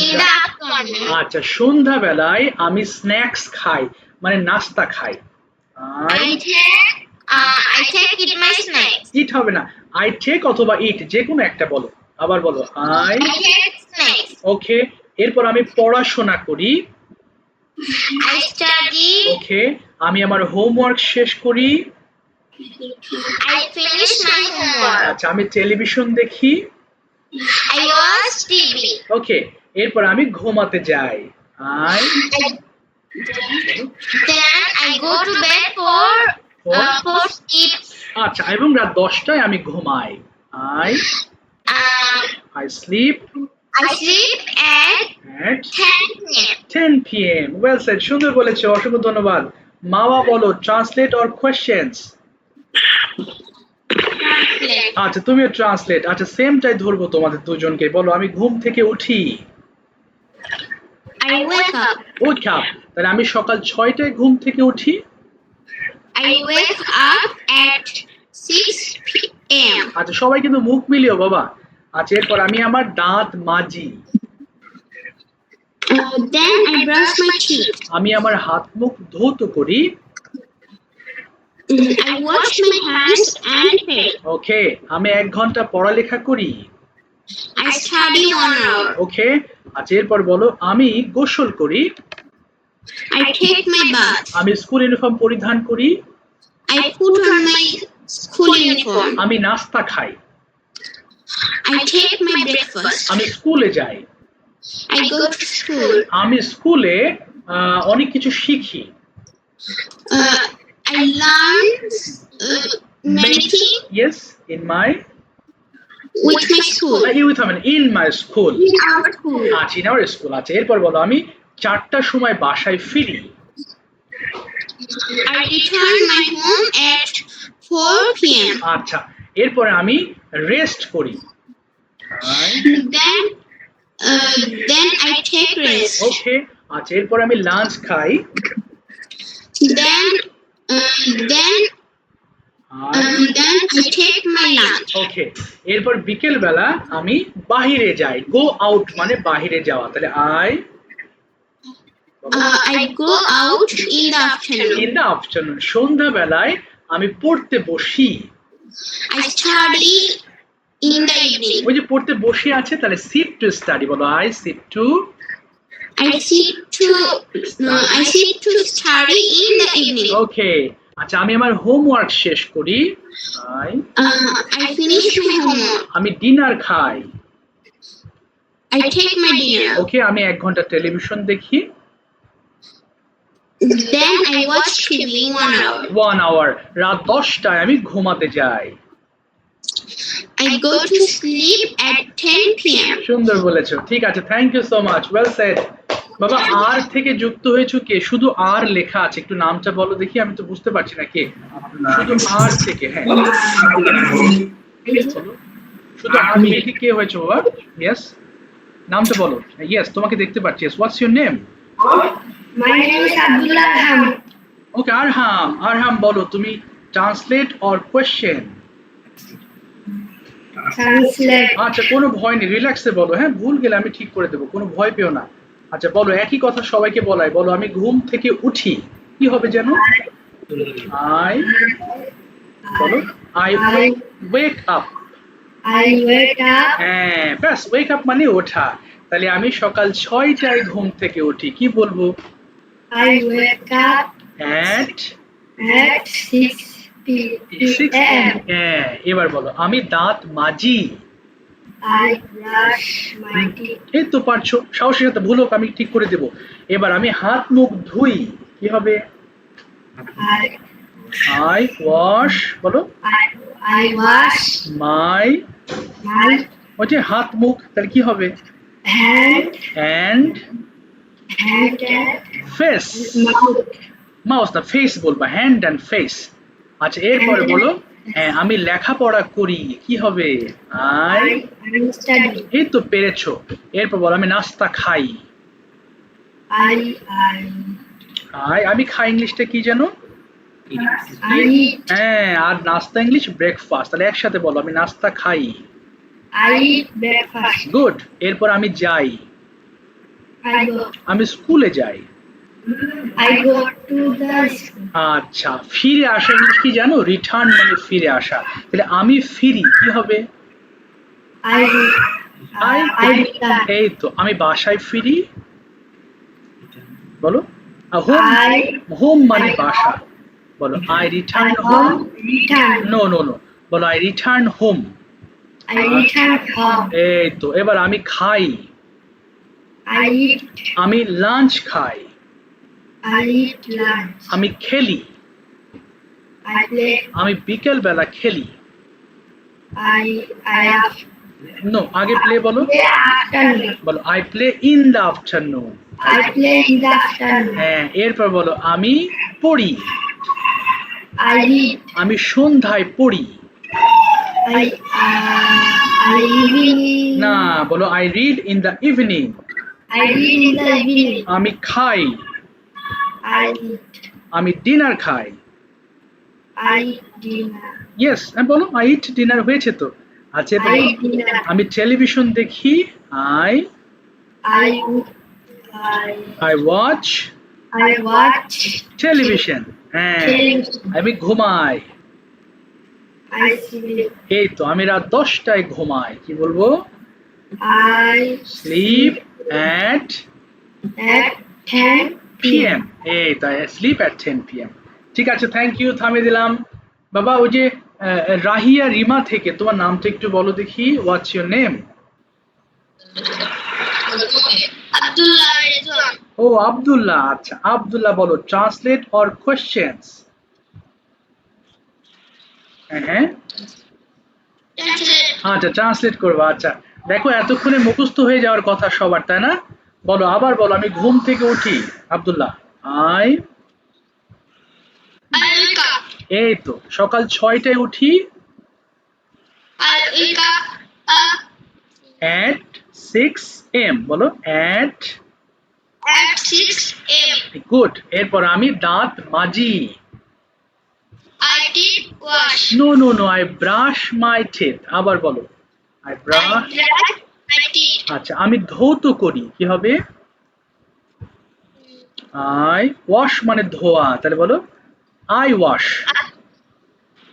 in the afternoon. আচ্ছা, সন্ধ্যা বেলায় আমি স্ন্যাক্স খাই, মানে নাস্তা খাই। I I take it my snacks. ইট হবে না, আই টেক অথবা ইট, যে কোনো একটা বলো। আবার বলো আই। I take snacks. ওকে। এরপর আমি পড়াশোনা করি। I study. ওকে। আমি আমার হোমওয়ার্ক শেষ করি। I finish my homework. আচ্ছা, আমি টেলিভিশন দেখি। I watch TV. ওকে। এরপর আমি ঘুমাতে যাই। I Then I go to bed for sleep. আচ্ছা, এবং রাত 10টায় আমি ঘুমাই। I I sleep I sleep at at 10 p.m. 10 p.m. Well said, সুন্দর বলেছো, অসংখ্য ধন্যবাদ। মাওয়া বলো ট্রান্সলেট অর কোয়েশ্চেনস? আচ্ছা, তুমিও ট্রান্সলেট। আচ্ছা, সেমটাই ধরবো তোমাদের দুজনকে। বলো আমি ঘুম থেকে উঠি। I wake up. Okay up. তাহলে আমি সকাল 6টায় ঘুম থেকে উঠি। I wake up at 6 p.m. আচ্ছা, সবাই কিন্তু মুখ মিলিও বাবা। আচ্ছা, এরপর আমি আমার দাঁত মাজি। Then I brush my teeth. আমি আমার হাত মুখ ধৌত করি। I wash my hands and face. ওকে। আমি 1 ঘন্টা পড়ালেখা করি। I study 1 hour. ওকে। আচ্ছা, এরপর বলো আমি গোসল করি। I take my bath. আমি স্কুল ইউনিফর্ম পরিধান করি। I put on my school uniform. আমি নাস্তা খাই। I take my breakfast. আমি স্কুলে যাই। I go to school. আমি স্কুলে অনেক কিছু শিখি। I learned many things Yes, in my with my school. with I mean in my school. In our school. আচ্ছা in our school। আচ্ছা এরপর বলো আমি 4টার সময় বাসায় ফিরি। I return my home at 4 p.m. আচ্ছা এরপরে আমি রেস্ট করি। Then I take rest. ওকে আচ্ছা এরপর আমি লাঞ্চ খাই। Then I take my lunch. ওকে এরপর বিকেল বেলা আমি বাহিরে যাই। গো আউট মানে বাহিরে যাওয়া, তাহলে I go out in the afternoon. In the afternoon. সন্ধ্যা বেলায় আমি পড়তে বসি। I study in the evening. ওই যে পড়তে বসে আছে তাহলে সিট টু স্টাডি বলো I sit to I sit to study in the evening. Okay আচ্ছা আমি আমার হোমওয়ার্ক শেষ করি। I finish my homework. আমি ডিনার খাই। I take my dinner. ওকে আমি 1 ঘন্টা টেলিভিশন দেখি। Then I watch TV 1 hour. 1 hour. রাত 10টায় আমি ঘুমাতে যাই। I go to sleep at 10 p.m. সুন্দর বলেছো, ঠিক আছে, thank you so much, well said. বাবা আর থেকে যুক্ত হয়েছো কে? শুধু আর লেখা আছে, একটু নামটা বলো দেখি, আমি তো বুঝতে পারছি না কে। শুধু আর থেকে, হ্যাঁ শুধু আর থেকে কে হয়েছে বাবা? ইয়েস, নামটা বলো। ইয়েস, তোমাকে দেখতে পাচ্ছি। হোয়াটস your name? My name is Abdul Arham. ওকে আরহাম, আরহাম বলো তুমি ট্রান্সলেট অর কোয়েশ্চেন। Translate. আচ্ছা কোনো ভয় নেই, রিল্যাক্সে বলো, হ্যাঁ ভুল গেলে আমি ঠিক করে দেবো, কোনো ভয় পেও না। আচ্ছা বলো, একই কথা সবাইকে বলাই, বলো আমি ঘুম থেকে উঠি, কি হবে যেন? আই বলো I wake up. I wake up. হ্যাঁ ব্যাস, ওয়েক আপ মানে ওঠা। তাহলে আমি সকাল 6টায় ঘুম থেকে উঠি, কি বলবো? I wake up at 6 p.m. হ্যাঁ এবার বলো আমি দাঁত মাজি। I brush my teeth. এই তো পারছো, সাহসের সাথে, ভুল হোক আমি ঠিক করে দেবো। এবার আমি হাত মুখ ধুই, কি হবে? আই ওয়াশ বলো I wash মাই, my ওই যে হাত মুখ, তাহলে কি হবে? hand hand and face, mouth. Mouse না ফেস বলবা, হ্যান্ড অ্যান্ড ফেস। আচ্ছা এরপরে বলো হ্যাঁ আমি লেখাপড়া করি, কি হবে? I I study. এই তো পেরেছো। এরপর বলো আমি নাস্তা খাই। I আমি খাই ইংলিশটা কি জানো? eat. হ্যাঁ, আর নাস্তা ইংলিশ ব্রেকফাস্ট, তাহলে একসাথে বলো আমি নাস্তা খাই। I eat breakfast. গুড। এরপর আমি যাই, I go. আমি স্কুলে যাই। I go to the school. আচ্ছা ফিরে আসা ইংলিশ কি জানো? রিটার্ন মানে ফিরে আসা, তাহলে আমি ফিরি, কি হবে? I return. এই তো আমি বাসায় ফিরি, বলো হোম, হোম মানে বাসা, বলো I return home. Return. No no no, বলো I return home. I return home. এই তো এবার আমি খাই, I eat. আমি লাঞ্চ খাই। I eat lunch. আমি খেলি, I play. আমি বিকেল বেলা খেলি। I নো, আগে প্লে বলো, play afternoon. বলো I play in the afternoon. I play in the afternoon. হ্যাঁ এরপর বলো আমি পড়ি, I read. আমি সন্ধ্যায় পড়ি। I evening. না, বলো I read in the evening. I read in the evening. আমি খাই, I eat. আমি ডিনার খাই। I eat dinner. ইয়েস, বলো আই ইট ডিনার, হয়েছে তো। আচ্ছা এবার I বলো, eat dinner. আমি টেলিভিশন দেখি, I I watch watch television. হ্যাঁ television. আমি ঘুমাই। I sleep. এই তো আমি রাত 10টায় ঘুমাই, কি বলবো? I slip at at 10 PM। এই তাই, স্লিপ অ্যাট 10 PM। ঠিক আছে, থ্যাংক ইউ, থামিয়ে দিলাম। বাবা ওই যে রাহিয়া রিমা থেকে, তোমার নামটা একটু বলো দেখি, হোয়াটস ইউর নেম? Abdullah Rizwan. ও আব্দুল্লাহ, আচ্ছা আব্দুল্লাহ বলো ট্রান্সলেট অর কোয়েশ্চেন্স। হ্যাঁ আচ্ছা ট্রান্সলেট করবো। আচ্ছা দেখো এতক্ষণে মুখস্থ হয়ে যাওয়ার কথা সবার, তাই না? বলো আবার বলো, আমি ঘুম থেকে উঠি। Abdullah I, I wake up. এই তো সকাল 6টায় উঠি। I wake up at 6 am বলো at। at 6 a.m. গুড। এরপর আমি দাঁত মাজি। I did wash. No no no, I brush my teeth. আবার বলো I I brush. brush my teeth. আচ্ছা আমি ধৌত করি, কি হবে? আই ওয়াশ মানে ধোয়া, তাহলে বলো আই ওয়াশ।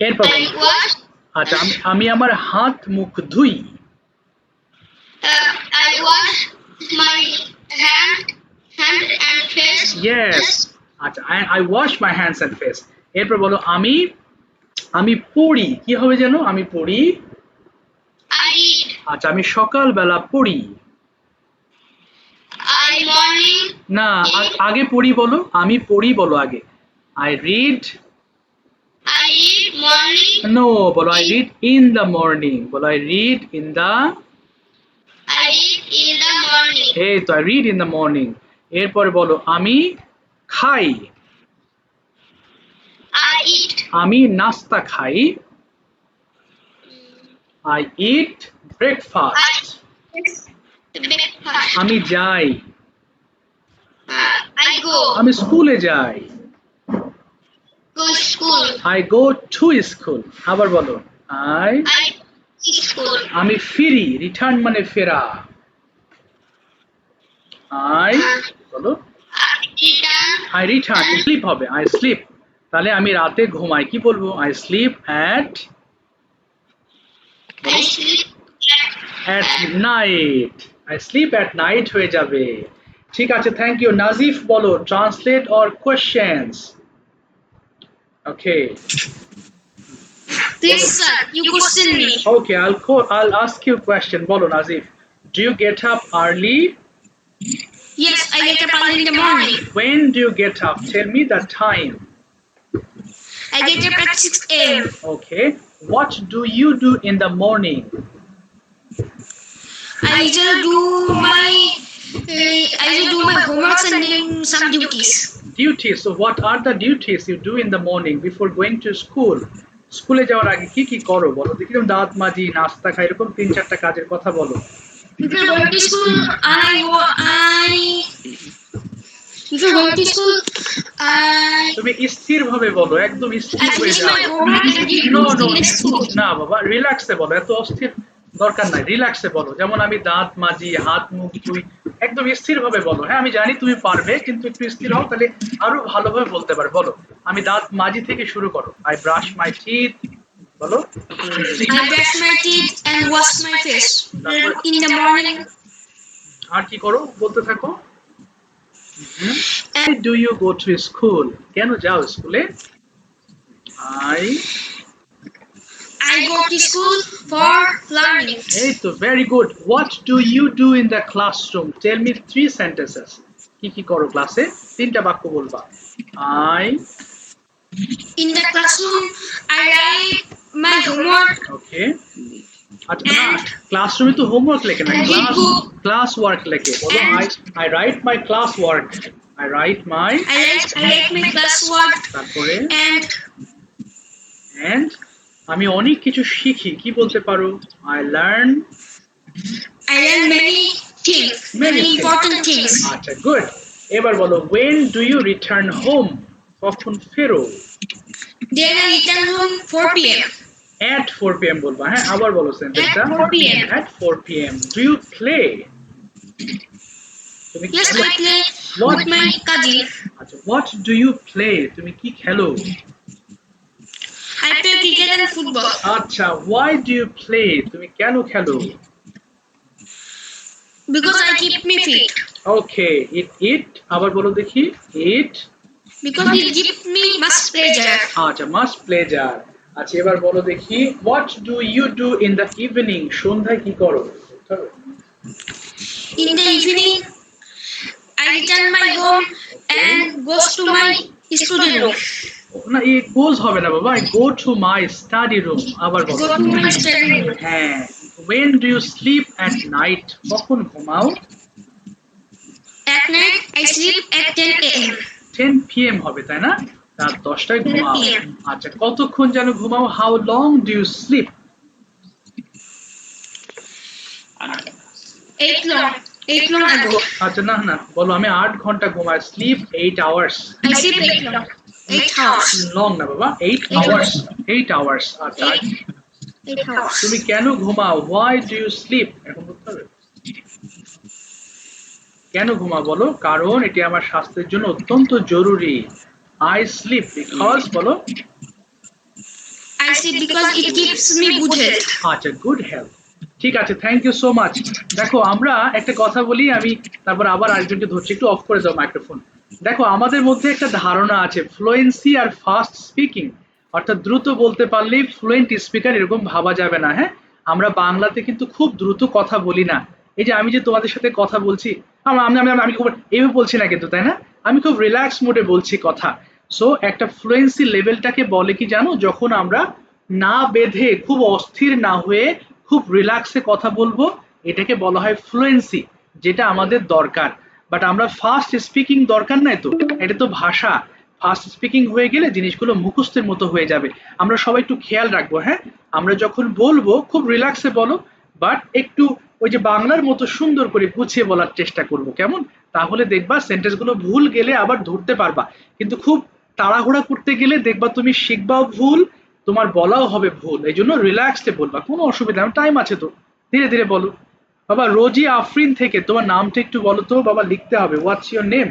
এরপর I বলো wash. আচ্ছা আমি আমার হাত মুখ ধুই। I wash my hand and face. Yes. আচ্ছা I wash my hands and face. এরপর বলো আমি পড়ি, কি হবে যেন? আমি পড়ি। I read. আচ্ছা আমি সকালবেলা পড়ি। I morning. না আগে পড়ি বলো, আমি পড়ি বলো আগে। I read. I read morning. No বলো I read in the morning, বলো I read in the. I read in the morning. এই তো I read in the morning. এরপরে বলো আমি খাই। I eat. আমি নাস্তা খাই। I eat breakfast. I breakfast. আমি যাই। I go. আমি স্কুলে যাই। Go school. I go to school. আবার বলো আই। I school. আমি ফিরি, রিটার্ন মানে ফেরা। আই বলো I return. I return, sleep হবে আই স্লিপ। তাহলে আমি রাতে ঘুমাই, কি বলবো? I sleep at I sleep. Night. I sleep at night হয়ে যাবে। ঠিক আছে, থ্যাংক ইউ। নাজিফ বলো translate or questions. Okay Please, sir, you question me. Okay I'll ask you question. বলো Nazif, do you get up early? Yes, I get up early in the morning. When do you get up? Tell me the time. I get up at 6 a.m. Okay, what do you do in the morning? I usually do my homeworks and then some duties. Duties. So what are the duties you do in the morning before going to school? স্কুলে যাওয়ার আগে কি কি করো বলো দেখি। তুমি দাঁত মাজি, নাস্তা খাই, এরকম 3-4টা কাজের কথা বলো। Before going to school, তুমি স্থির ভাবে বলো, একদম স্থির I হয়ে finish যাও। my homework and read no books no in school. না বাবা, রিল্যাক্সে বলো, এত অস্থির দরকার নাই, রিল্যাক্সে বলো। যেমন আমি দাঁত মাজি, হাত মুখ ধুই, একদম স্থির ভাবে বলো। হ্যাঁ আমি জানি তুমি পারবে, কিন্তু একটু স্থির হও, তাহলে আরো ভালোভাবে বলতে পারবে। বলো আমি দাঁত মাজি থেকে শুরু করো। আই ব্রাশ মাই টিথ বলো। I brush my teeth and wash my face in the morning. আর কি করো বলতে থাকো। Why do you go to school? কেন যাও স্কুলে? I go to school for learning. এই তো very good. What do you do in the classroom? Tell me 3 sentences. কি কি করো ক্লাসে? 3টা বাক্য বলবা। In the classroom, I write my homework. Okay. আচ্ছা না, ক্লাসরুমে তো হোমওয়ার্ক লেখে না, ক্লাস ওয়ার্ক লেখে। বলো I write my class work. I write my classwork. তারপরে And আমি অনেক কিছু শিখি, কি বলতে পারো? I learn many things, many important things. আচ্ছা গুড। এবার বলো when do you return home? কখন ফেরো? Then I return home 4 p.m. At 4 p.m. বলবা। হ্যাঁ আবার বলো সেন্টেন্সটা। At 4 p.m. At 4 p.m. Do you play? তুমি Yes, খেলো? I play What? with my cousin. আচ্ছা what do you play? তুমি কি খেলো? I play cricket and football. আচ্ছা why do you play? তুমি কেন খেলো? Because I keep me fit. Okay, it আবার বলো দেখি। it Because it gives me much pleasure. আচ্ছা much pleasure। আচ্ছা এবার বলো দেখি what do you do in the evening? সন্ধ্যায় কি করো? In the evening, I return my home and goes to my study room. না এই গোজ হবে না বাবা, go to my study room. আবার বলো। Go to my study room. হ্যাঁ, when do you sleep at night? কখন ঘুমাও? At night, I sleep at 10 a.m. 10 p.m. হবে তাই না? রাত 10টায় 10 ঘুমাও। p.m. আচ্ছা, কতক্ষণ যেন ঘুমাও? How long do you sleep? 8 long ago. আচ্ছা না না, বলো আমি 8 ঘন্টা ঘুমাই। Sleep 8 hours. I sleep 8 hours. Long না বাবা, 8 আওয়ার্স। 8 আওয়ার্স। আচ্ছা, 8 hours. তুমি কেন ঘুমাও? Why do you sleep? এখন বলতে হবে কেন ঘুমাও বলো? কারণ এটি আমার স্বাস্থ্যের জন্য অত্যন্ত জরুরি। আই স্লিপ বিকজ, বলো। I sleep because it keeps me good health. আচ্ছা, গুড হেলথ। ঠিক আছে, থ্যাংক ইউ সো মাচ। দেখো আমরা একটা কথা বলি, আমি তারপর আবার আরেকজনকে ধরছি, একটু অফ করে দাও মাইক্রোফোন। দেখো আমাদের মধ্যে একটা ধারণা আছে ফ্লুয়েন্সি আর ফাস্ট স্পিকিং, অর্থাৎ দ্রুত বলতে পারলেই ফ্লুয়েন্ট স্পিকার, এরকম ভাবা যাবে না। হ্যাঁ, আমরা বাংলাতে কিন্তু খুব দ্রুত কথা বলি না। এই যে আমি যে তোমাদের সাথে কথা বলছি, আমি আমি আমি আমি খুব এইভাবে বলছি না কিন্তু, তাই না? আমি খুব রিল্যাক্স মোডে বলছি কথা। সো একটা ফ্লুয়েন্সি লেভেলটাকে বলে কি জানো? যখন আমরা না বেঁধে, খুব অস্থির না হয়ে খুব রিল্যাক্সে কথা বলবো, এটাকে বলা হয় ফ্লুয়েন্সি, যেটা আমাদের দরকার। বাট আমরা ফাস্ট স্পিকিং দরকার নাই তো, এটা তো ভাষা। ফাস্ট স্পিকিং হয়ে গেলে জিনিসগুলো মুখস্থের মতো হয়ে যাবে। আমরা সবাই একটু খেয়াল রাখবো। হ্যাঁ, আমরা যখন বলবো খুব রিল্যাক্সে বলো, বাট একটু ওই যে বাংলার মতো সুন্দর করে গুছিয়ে বলার চেষ্টা করবো, কেমন? তাহলে দেখবা সেন্টেন্সগুলো ভুল গেলে আবার ধরতে পারবা। কিন্তু খুব তাড়াহুড়া করতে গেলে দেখবা তুমি শিখবাও ভুল, তোমার বলাও হবে ভুল। এই জন্য রিল্যাক্সে বলবা, কোনো অসুবিধা নেই, টাইম আছে তো, ধীরে ধীরে বলো। বাবা রোজি আফরিন থেকে তোমার নামটা একটু বলো তো বাবা, লিখতে হবে। What's your name?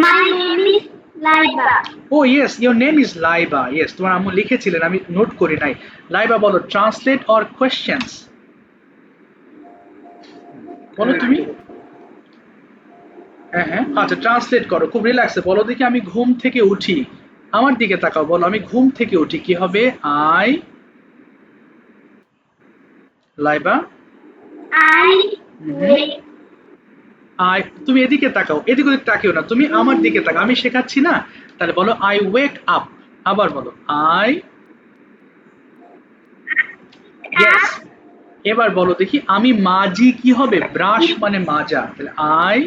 My name is Laiba. Oh yes, your name is Laiba. Yes, তোমার আম্মু লিখেছিলেন, আমি নোট করি নাই। লাইবা বলো, ট্রান্সলেট অর কোয়েশ্চেন্স। বলো তুমি। হ্যাঁ হ্যাঁ, আচ্ছা ট্রান্সলেট করো, খুব রিল্যাক্সে বলো দেখি। আমি ঘুম থেকে উঠি, আমার দিকে তাকাও, বলো আমি ঘুম থেকে উঠি। কি হবে? I, Laiba, I wake. I, তুমি এদিকে তাকাও, এদিকে ওদিকে তাকিও না, তুমি আমার দিকে তাকাও, আমি শেখাচ্ছি না। তাহলে বলো আই ওয়েক আপ। আবার বলো আই, ইয়েস। এবার বলো দেখি, আমি মাজি। কি হবে? ব্রাশ মানে মাজা, তাহলে আই।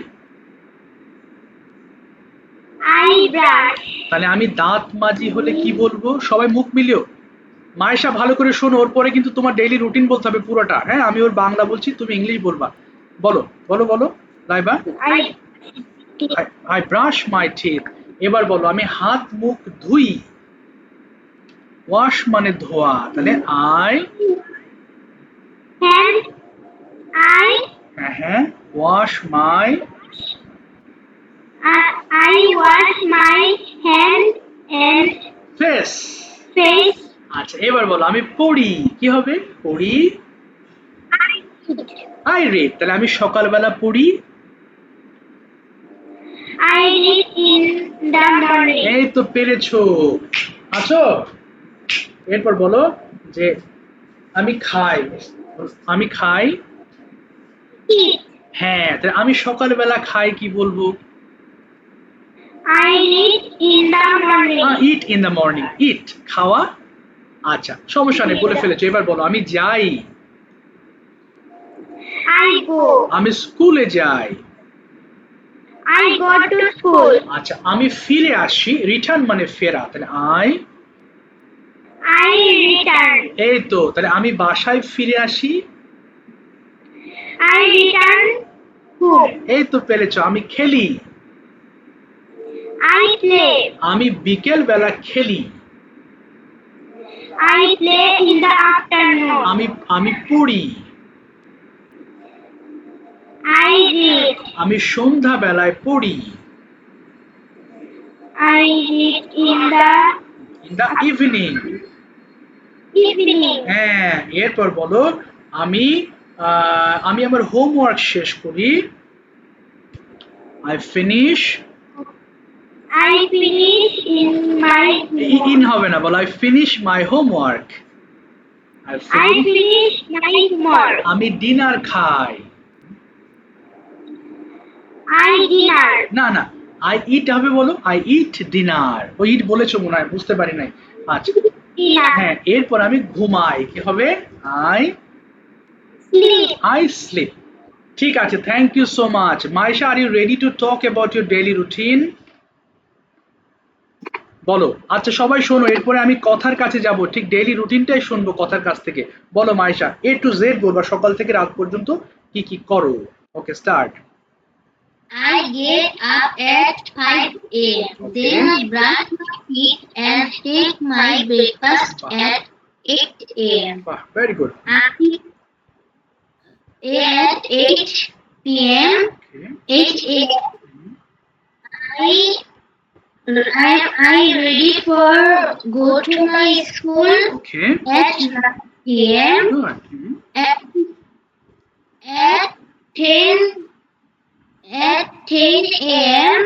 I brush. তাহলে আমি দাঁত মাজি হলে কি বলবো? সবাই মুখ মিলিও। মায়েশা ভালো করে শোনো, ওর পরে কিন্তু তোমার ডেইলি রুটিন বলতে হবে পুরোটা। হ্যাঁ, আমি ওর বাংলা বলছি, তুমি ইংলিশ বলবা। বলো বলো বলো Laiba. I I brush my teeth. এবার বলো আমি হাত মুখ ধুই। ওয়াশ মানে ধোয়া, তাহলে আই। hand. I হ্যাঁ হ্যাঁ, wash my. I wash my hand and face. face. আচ্ছা, এবার বলো আমি পড়ি। কি হবে? পড়ি। I read. তাহলে আমি সকালবেলা পড়ি। I read in the morning. এই তো পেরেছো। আছো? এরপর বলো যে আমি খাই। আমি খাই। Eat. হ্যাঁ, তাহলে আমি সকালবেলা খাই, কি বলবো? I eat in the morning. Eat in the morning. Eat খাওয়া। আচ্ছা, সমস্যা নেই, বলে ফেলেছো। এবার বলো আমি যাই। I go. আমি স্কুলে যাই। I go to school. আচ্ছা, আমি ফিরে আসি। রিটার্ন মানে ফেরা, তাহলে আই। I return. এই তো, তাহলে আমি বাসায় ফিরে আসি। I return home. এই তো পেরেছো। আমি খেলি। I play. আমি বিকেল বেলা খেলি। I play in the afternoon. আমি পড়ি। I read. আমি সন্ধ্যা বেলায় পড়ি। I read in the in the evening. evening. হ্যাঁ, এরপর বলো আমি আমি আমার হোমওয়ার্ক শেষ করি। I finish. I finish in my in হবে না, বলো I finish my homework. I finish my homework. আমি ডিনার খাই। I dinner. না না, আই ইট হবে বলো, আই ইট ডিনার। ও ইট বলেছো মনে হয়, বুঝতে পারি নাই। আচ্ছা Dinner. হ্যাঁ, এরপর আমি ঘুমাই, কি হবে? I Sleep. I sleep. ঠিক আছে, thank you so much. Maisha, are you ready to talk about your daily routine? বলো। আচ্ছা সবাই শোনো, এরপরে আমি কথার কাছে যাব, ঠিক ডেইলি রুটিনটাই শুনবো কথার কাছ থেকে। বলো মাইশা, এ টু জেড বলবা, সকাল থেকে রাত পর্যন্ত কি কি করো। ওকে, start. I get up at 5 a.m. Then I brush my teeth and take my breakfast at 8 a.m. বাহ, very good. At 8 p.m. 8 a.m. I ready for go to my school okay, at 9 p.m. Good. At 10 a.m.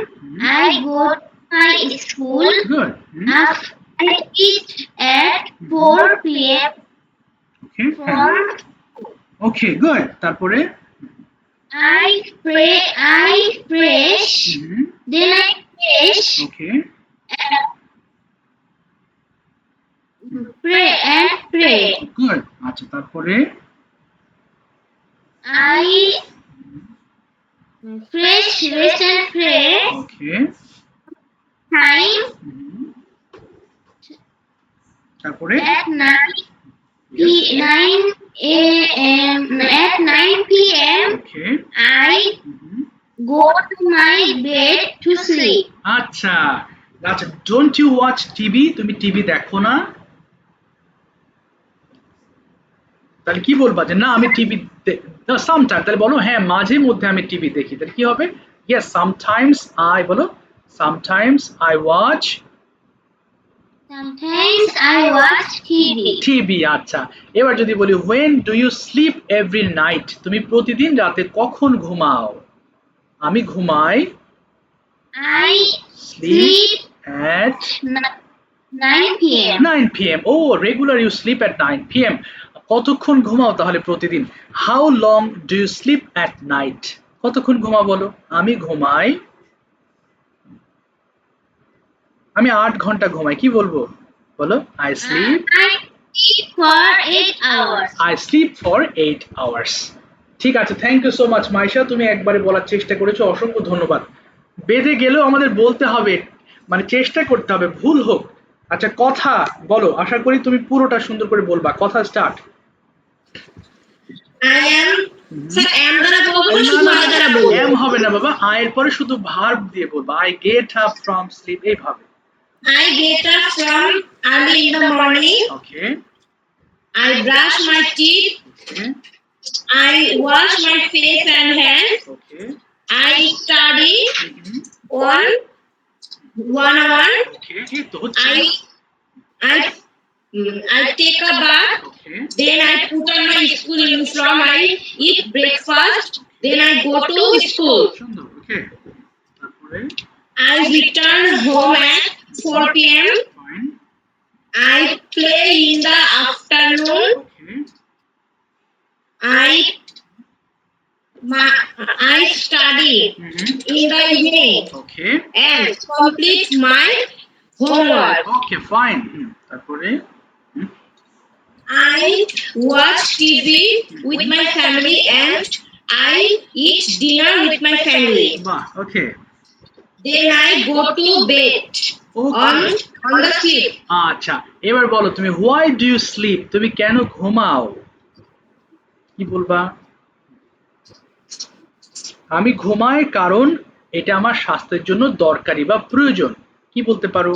I go to my school. Good. After I eat at 4 p.m. Okay, from okay, good. তারপরে I fresh, then I fresh, okay, pray. Good. আচ্ছা তারপরে I fresh, rest and pray. Okay, Time তারপরে at 9 a.m. At 9 p.m. Okay, I go to my bed to sleep. আচ্ছা আচ্ছা। Don't you watch TV? তুমি TV দেখো না? তাহলে কি বলবা যে না আমি টিভি সামটাইম, তাহলে বলো হ্যাঁ মাঝে মধ্যে আমি টিভি দেখি, তাহলে কি হবে? ইয়েস, সামটাইমস আই, বলো sometimes I watch Sometimes I watch TV. TV. আচ্ছা, এবার যদি বলি when do you sleep every night? তুমি প্রতিদিন রাতে কখন ঘুমাও? আমি ঘুমাই I sleep at 9 p.m. 9 p.m. Oh regular, you sleep at 9 p.m. কতক্ষণ ঘুমাও তাহলে প্রতিদিন? How long do you sleep at night? কতক্ষণ ঘুমাও বলো? আমি ঘুমাই, আমি 8 ঘন্টা ঘুমাই। কি বলবো? বলো I sleep I sleep for 8 hours. I sleep for 8 hours. ঠিক আছে, thank you so much Maisha, তুমি একবারে বলার চেষ্টা করেছো, অসংখ্য ধন্যবাদ। বেঁধে গেলেও আমাদের বলতে হবে, মানে চেষ্টা করতে হবে, ভুল হোক। আচ্ছা কথা বলো, আশা করি তুমি পুরোটা সুন্দর করে বলবা। কথা start. I am. Sir, am দ্বারা বলবো না শুধু I দ্বারা বলবো? এম হবে না বাবা, আয়ের পরে শুধু ভার্ব দিয়ে বলবা। I get up from sleep, এইভাবে। I get up from early in the morning. Okay, I brush my teeth. Okay, I wash my face and hands. Okay, I study one hour. Okay, এই তো হচ্ছে। I take a bath. Okay, Then I put on my school uniform. I eat breakfast. Then I go to school. সুন্দর। ওকে, তারপরে I return home at 4 p.m. Fine. I play in the afternoon. Okay, I study in the evening okay, and complete my homework. Okay, fine. তারপরে I watch TV with my family and I eat dinner with my family. বাহ, ওকে, Then I go to bed on the sleep. আচ্ছা এবার বলো তুমি why do you slip? তুমি কেন ঘুমাও? কি বলবা? আমি ঘুমাই কারণ এটা আমার স্বাস্থ্যের জন্য দরকারি বা প্রয়োজন। কি বলতে পারো?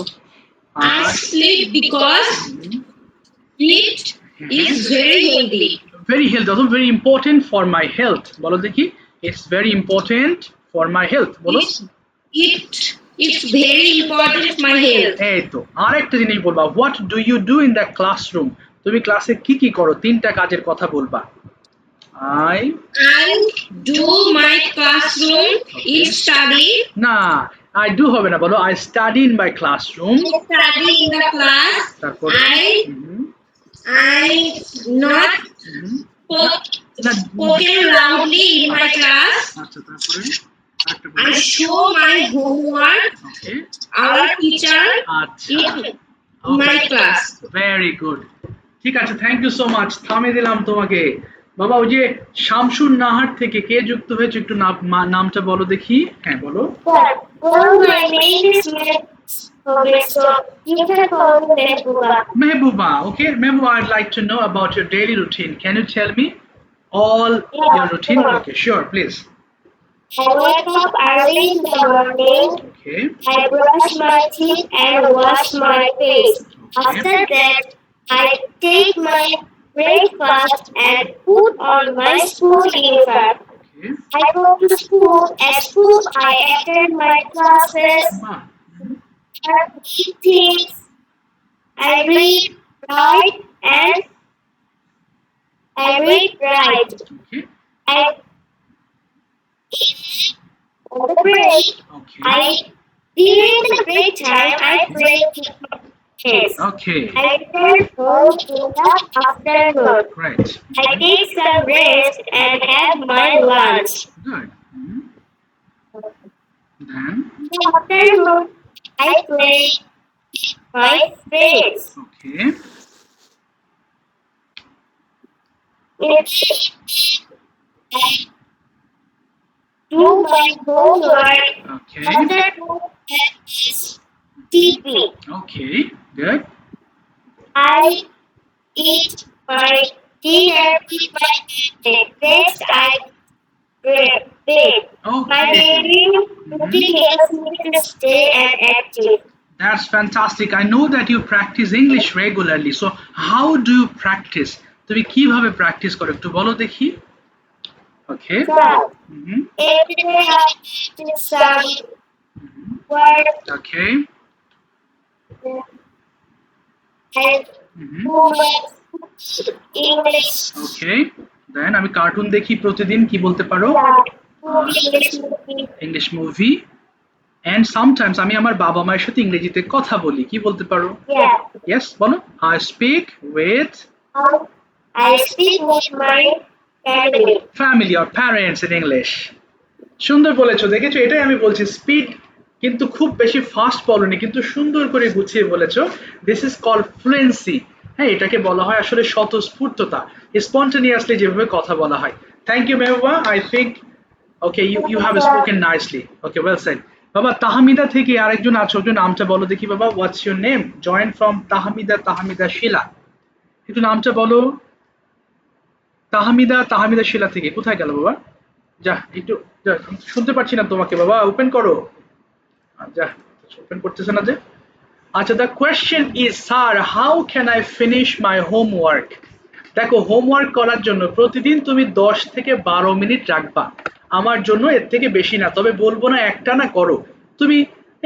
I sleep because sleep is very healthy. Very health, অথবা very important for my health. বলো দেখি, it's very important for my health. বলো It's very important for my health. এই তো। আরেকটা জিনিস বলবা, what do you do in the classroom? তুমি ক্লাসে কি কি করো? 3টা কাজের কথা বলবা। I do my classroom is study. না, আই ডু হবে না, বলো I study in my classroom. Study in the class. তারপরে I not না, spoken loudly in my class. আচ্ছা তারপরে I show my homework. Okay. Our teacher আচ্ছা in my class. Very good ঠিক আছে থ্যাংক ইউ সো মাচ থামিয়ে দিলাম তোমাকে বাবা ওই যে শামসুর নাহার থেকে কে যুক্ত হয়েছে একটু নামটা বলো দেখি হ্যাঁ বলো Oh, my name is Mehbooba. So you can call me Mehbooba. Mehbooba okay Mehbooba I'd like to know about your daily routine can you tell me all your routine sure. okay sure please I wake up early in the morning. okay I brush my teeth and wash my face. After that, I take my breakfast and put on my school uniform. okay I go to school. At school, I attend my classes. Wow. I eat things. I read, write, and I read, write. okay I on the break. okay During the break time, I play kids. okay I return home in the afternoon. great I take some rest and have my lunch. good then In the afternoon, I play with my friends. okay I do my homework. okay Other TV. okay good I eat my dinner with my family. Next, I bed. My okay daily routine helps me to stay and active. that's fantastic I know that you practice English regularly so how do you practice তুমি কিভাবে practice করো একটু বলো দেখি okay So, every day I practice some words okay and do my English. okay then আমি cartoon দেখি প্রতিদিন কি বলতে পারো English movie. English movie and sometimes আমি আমার বাবা মায়ের সাথে ইংরেজিতে কথা বলি কি বলতে পারো Yeah. yes বলো I speak with I speak with my family. family or parents in English সুন্দর বলেছো দেখেছো এটাই আমি বলছি স্পিড কিন্তু খুব বেশি ফাস্ট বলনি কিন্তু সুন্দর করে গুছিয়ে বলেছো দিস ইজ কল্ড ফ্লুয়েন্সি হ্যাঁ এটাকে বলা হয় আসলে স্বতঃস্ফূর্ততা স্পন্টেনিয়াসলি যেভাবে কথা বলা হয় thank you Mehbuba I think okay you have spoken nicely okay well said বাবা তাহমিদা থেকে আরেকজন আছো একটু নামটা বলো দেখি বাবা what's your name join from Tahmida Shila একটু নামটা বলো তাহমিদা শিলা থেকে কোথায় গেল বাবা যা একটু শুনতে পাচ্ছি না তোমাকে বাবা ওপেন করো যা ওপেন করতেছে না যে আচ্ছা the question is sir how can I finish my homework দেখো হোমওয়ার্ক করার জন্য প্রতিদিন তুমি 10 থেকে 12 মিনিট রাখবা আমার জন্য এর থেকে বেশি না তবে বলবো না একটা না করো তুমি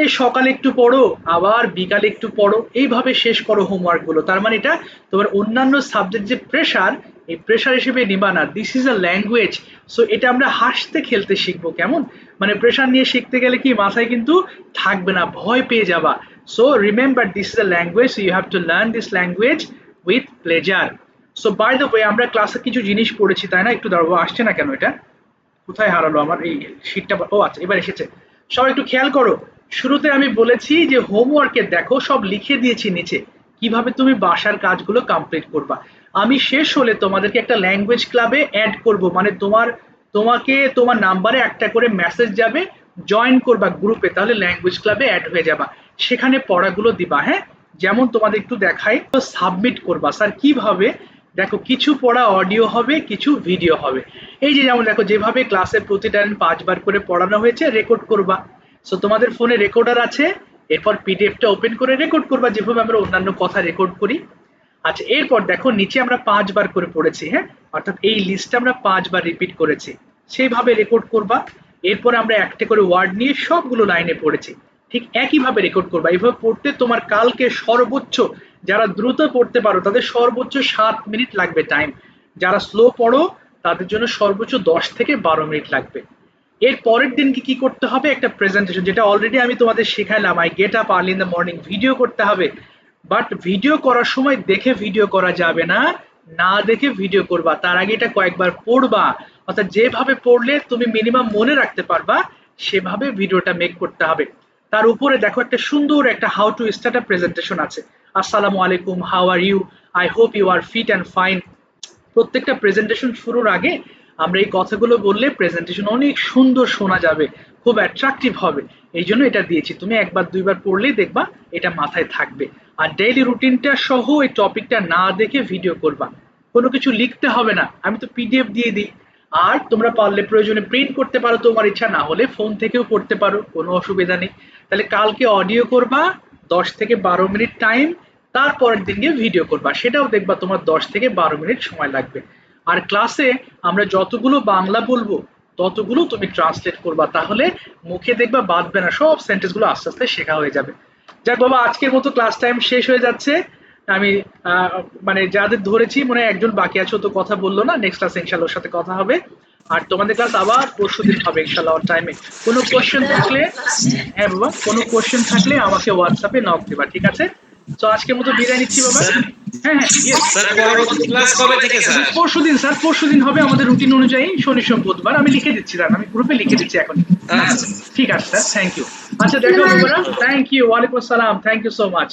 এই সকালে একটু পড়ো আবার বিকালে একটু পড়ো এইভাবে শেষ করো হোমওয়ার্ক গুলো তার মানে এটা তোমার অন্যান্য সাবজেক্ট যে প্রেসার এই প্রেসার হিসেবে নিবা না this is a language so এটা আমরা হাসতে খেলতে শিখবো কেমন মানে প্রেসার নিয়ে শিখতে গেলে কি মাথায় কিন্তু থাকবে না ভয় পেয়ে যাবা so remember this is a language you have to learn this language with pleasure so by the way আমরা ক্লাসে কিছু জিনিস পড়েছি তাই না একটু দাঁড়াবো আসছে না কেন এটা কোথায় হারালো আমার এই শীটটা ও আচ্ছা এবার এসেছে সবাই একটু খেয়াল করো শুরুতে আমি বলেছি যে হোমওয়ার্কের দেখো সব লিখে দিয়েছি নিচে কিভাবে তুমি বাসার কাজগুলো কমপ্লিট করবা আমি শেষ হলে তোমাদেরকে একটা ল্যাঙ্গুয়েজ ক্লাবে অ্যাড করব মানে তোমাকে তোমার নাম্বারে একটা করে মেসেজ যাবে জয়েন করবা গ্রুপে তাহলে ল্যাঙ্গুয়েজ ক্লাবে অ্যাড হয়ে যাবা সেখানে পড়াগুলো দিবা হ্যাঁ যেমন তোমাদের একটু দেখাই তো সাবমিট করবা স্যার কিভাবে দেখো কিছু পড়া অডিও হবে কিছু ভিডিও হবে এই যে যেমন দেখো যেভাবে ক্লাসে প্রতিটা 5 বার করে পড়ানো হয়েছে রেকর্ড করবা সো তোমাদের ফোনে রেকর্ডার আছে এরপর পিডিএফটা ওপেন করে রেকর্ড করবা যেভাবে আমরা অন্যান্য কথা রেকর্ড করি আচ্ছা এরপর দেখো নিচে আমরা 5 বার করে পড়েছি হ্যাঁ অর্থাৎ এই লিস্টটা আমরা 5 বার রিপিট করেছি সেইভাবে রেকর্ড করবা এরপর আমরা একটা করে ওয়ার্ড নিয়ে সবগুলো লাইনে পড়েছি ঠিক একইভাবে রেকর্ড করবা এইভাবে পড়তে তোমার কালকে সর্বোচ্চ যারা দ্রুত পড়তে পারো তাদের সর্বোচ্চ 7 মিনিট লাগবে টাইম যারা স্লো পড়ো তাদের জন্য সর্বোচ্চ 10 থেকে 12 মিনিট লাগবে এর পরের দিন কি করতে হবে একটা প্রেজেন্টেশন যেটা অলরেডি আমি তোমাদের শেখালাম I get up early in the morning video করতে হবে বাট ভিডিও করার সময় দেখে ভিডিও করা যাবে না না দেখে ভিডিও করবা তার আগে এটা কয়েকবার পড়বা অর্থাৎ যেভাবে পড়লে তুমি মিনিমাম মনে রাখতে পারবা সেভাবে ভিডিওটা মেক করতে হবে। তার উপরে দেখো একটা সুন্দর একটা how to start a presentation আছে। আসসালামু আলাইকুম, how are you, I hope you are fit and fine. প্রত্যেকটা প্রেজেন্টেশন শুরুর আগে আমরা এই কথাগুলো বললে প্রেজেন্টেশন অনেক সুন্দর শোনা যাবে, খুব অ্যাট্রাকটিভ হবে। এই জন্য এটা দিয়েছি, তুমি একবার দুইবার পড়লেই দেখবা এটা মাথায় থাকবে। আর ডেইলি রুটিনটা সহ এই টপিকটা না দেখে ভিডিও করবা, কোনো কিছু লিখতে হবে না, আমি তো পিডিএফ দিয়ে দিই। আর তোমরা পারলে প্রয়োজনে প্রিন্ট করতে পারো, তোমার ইচ্ছা না হলে ফোন থেকেও পড়তে পারো, কোনো অসুবিধা নেই। তাহলে কালকে অডিও করবা 10 থেকে 12 মিনিট টাইম, তারপরের দিন গিয়ে ভিডিও করবা, সেটাও দেখবা তোমার 10 থেকে 12 মিনিট সময় লাগবে। আর ক্লাসে আমরা যতগুলো বাংলা বলবো ততগুলো তুমি ট্রান্সলেট করবা, তাহলে মুখে দেখবা বাঁধবে না, সব সেন্টেন্স গুলো আস্তে আস্তে শেখা হয়ে যাবে। যাক বাবা, আজকের মতো ক্লাস টাইম শেষ হয়ে যাচ্ছে। আমি মানে যাদের ধরেছি মনে হয় একজন বাকি আছে, তো কথা বললো না, নেক্সট ক্লাসে ইনশাআল্লাহ ওর সাথে কথা হবে। আর তোমাদের ক্লাস আবার পরশুদিন হবে ইনশাআল্লাহ অন টাইমে। কোনো কোশ্চেন থাকলে, হ্যাঁ বাবা, কোনো কোশ্চেন থাকলে আমাকে হোয়াটসঅ্যাপে নক দিবা, ঠিক আছে? তো আজকের মতো বিদায় নিচ্ছি বাবা। হ্যাঁ হ্যাঁ, yes। স্যার পরবর্তী ক্লাস কবে থেকে স্যার? পরশুদিন স্যার, পরশুদিন হবে আমাদের রুটিন অনুযায়ী, শনি সোম বুধবার। আমি লিখে দিচ্ছি স্যার, আমি গ্রুপে লিখে দিচ্ছি এখন। আচ্ছা ঠিক আছে স্যার, থ্যাংক ইউ। আচ্ছা দেখো বাবারা, থ্যাংক ইউ, ওয়ালাইকুম আসসালাম, থ্যাংক ইউ সো মাচ।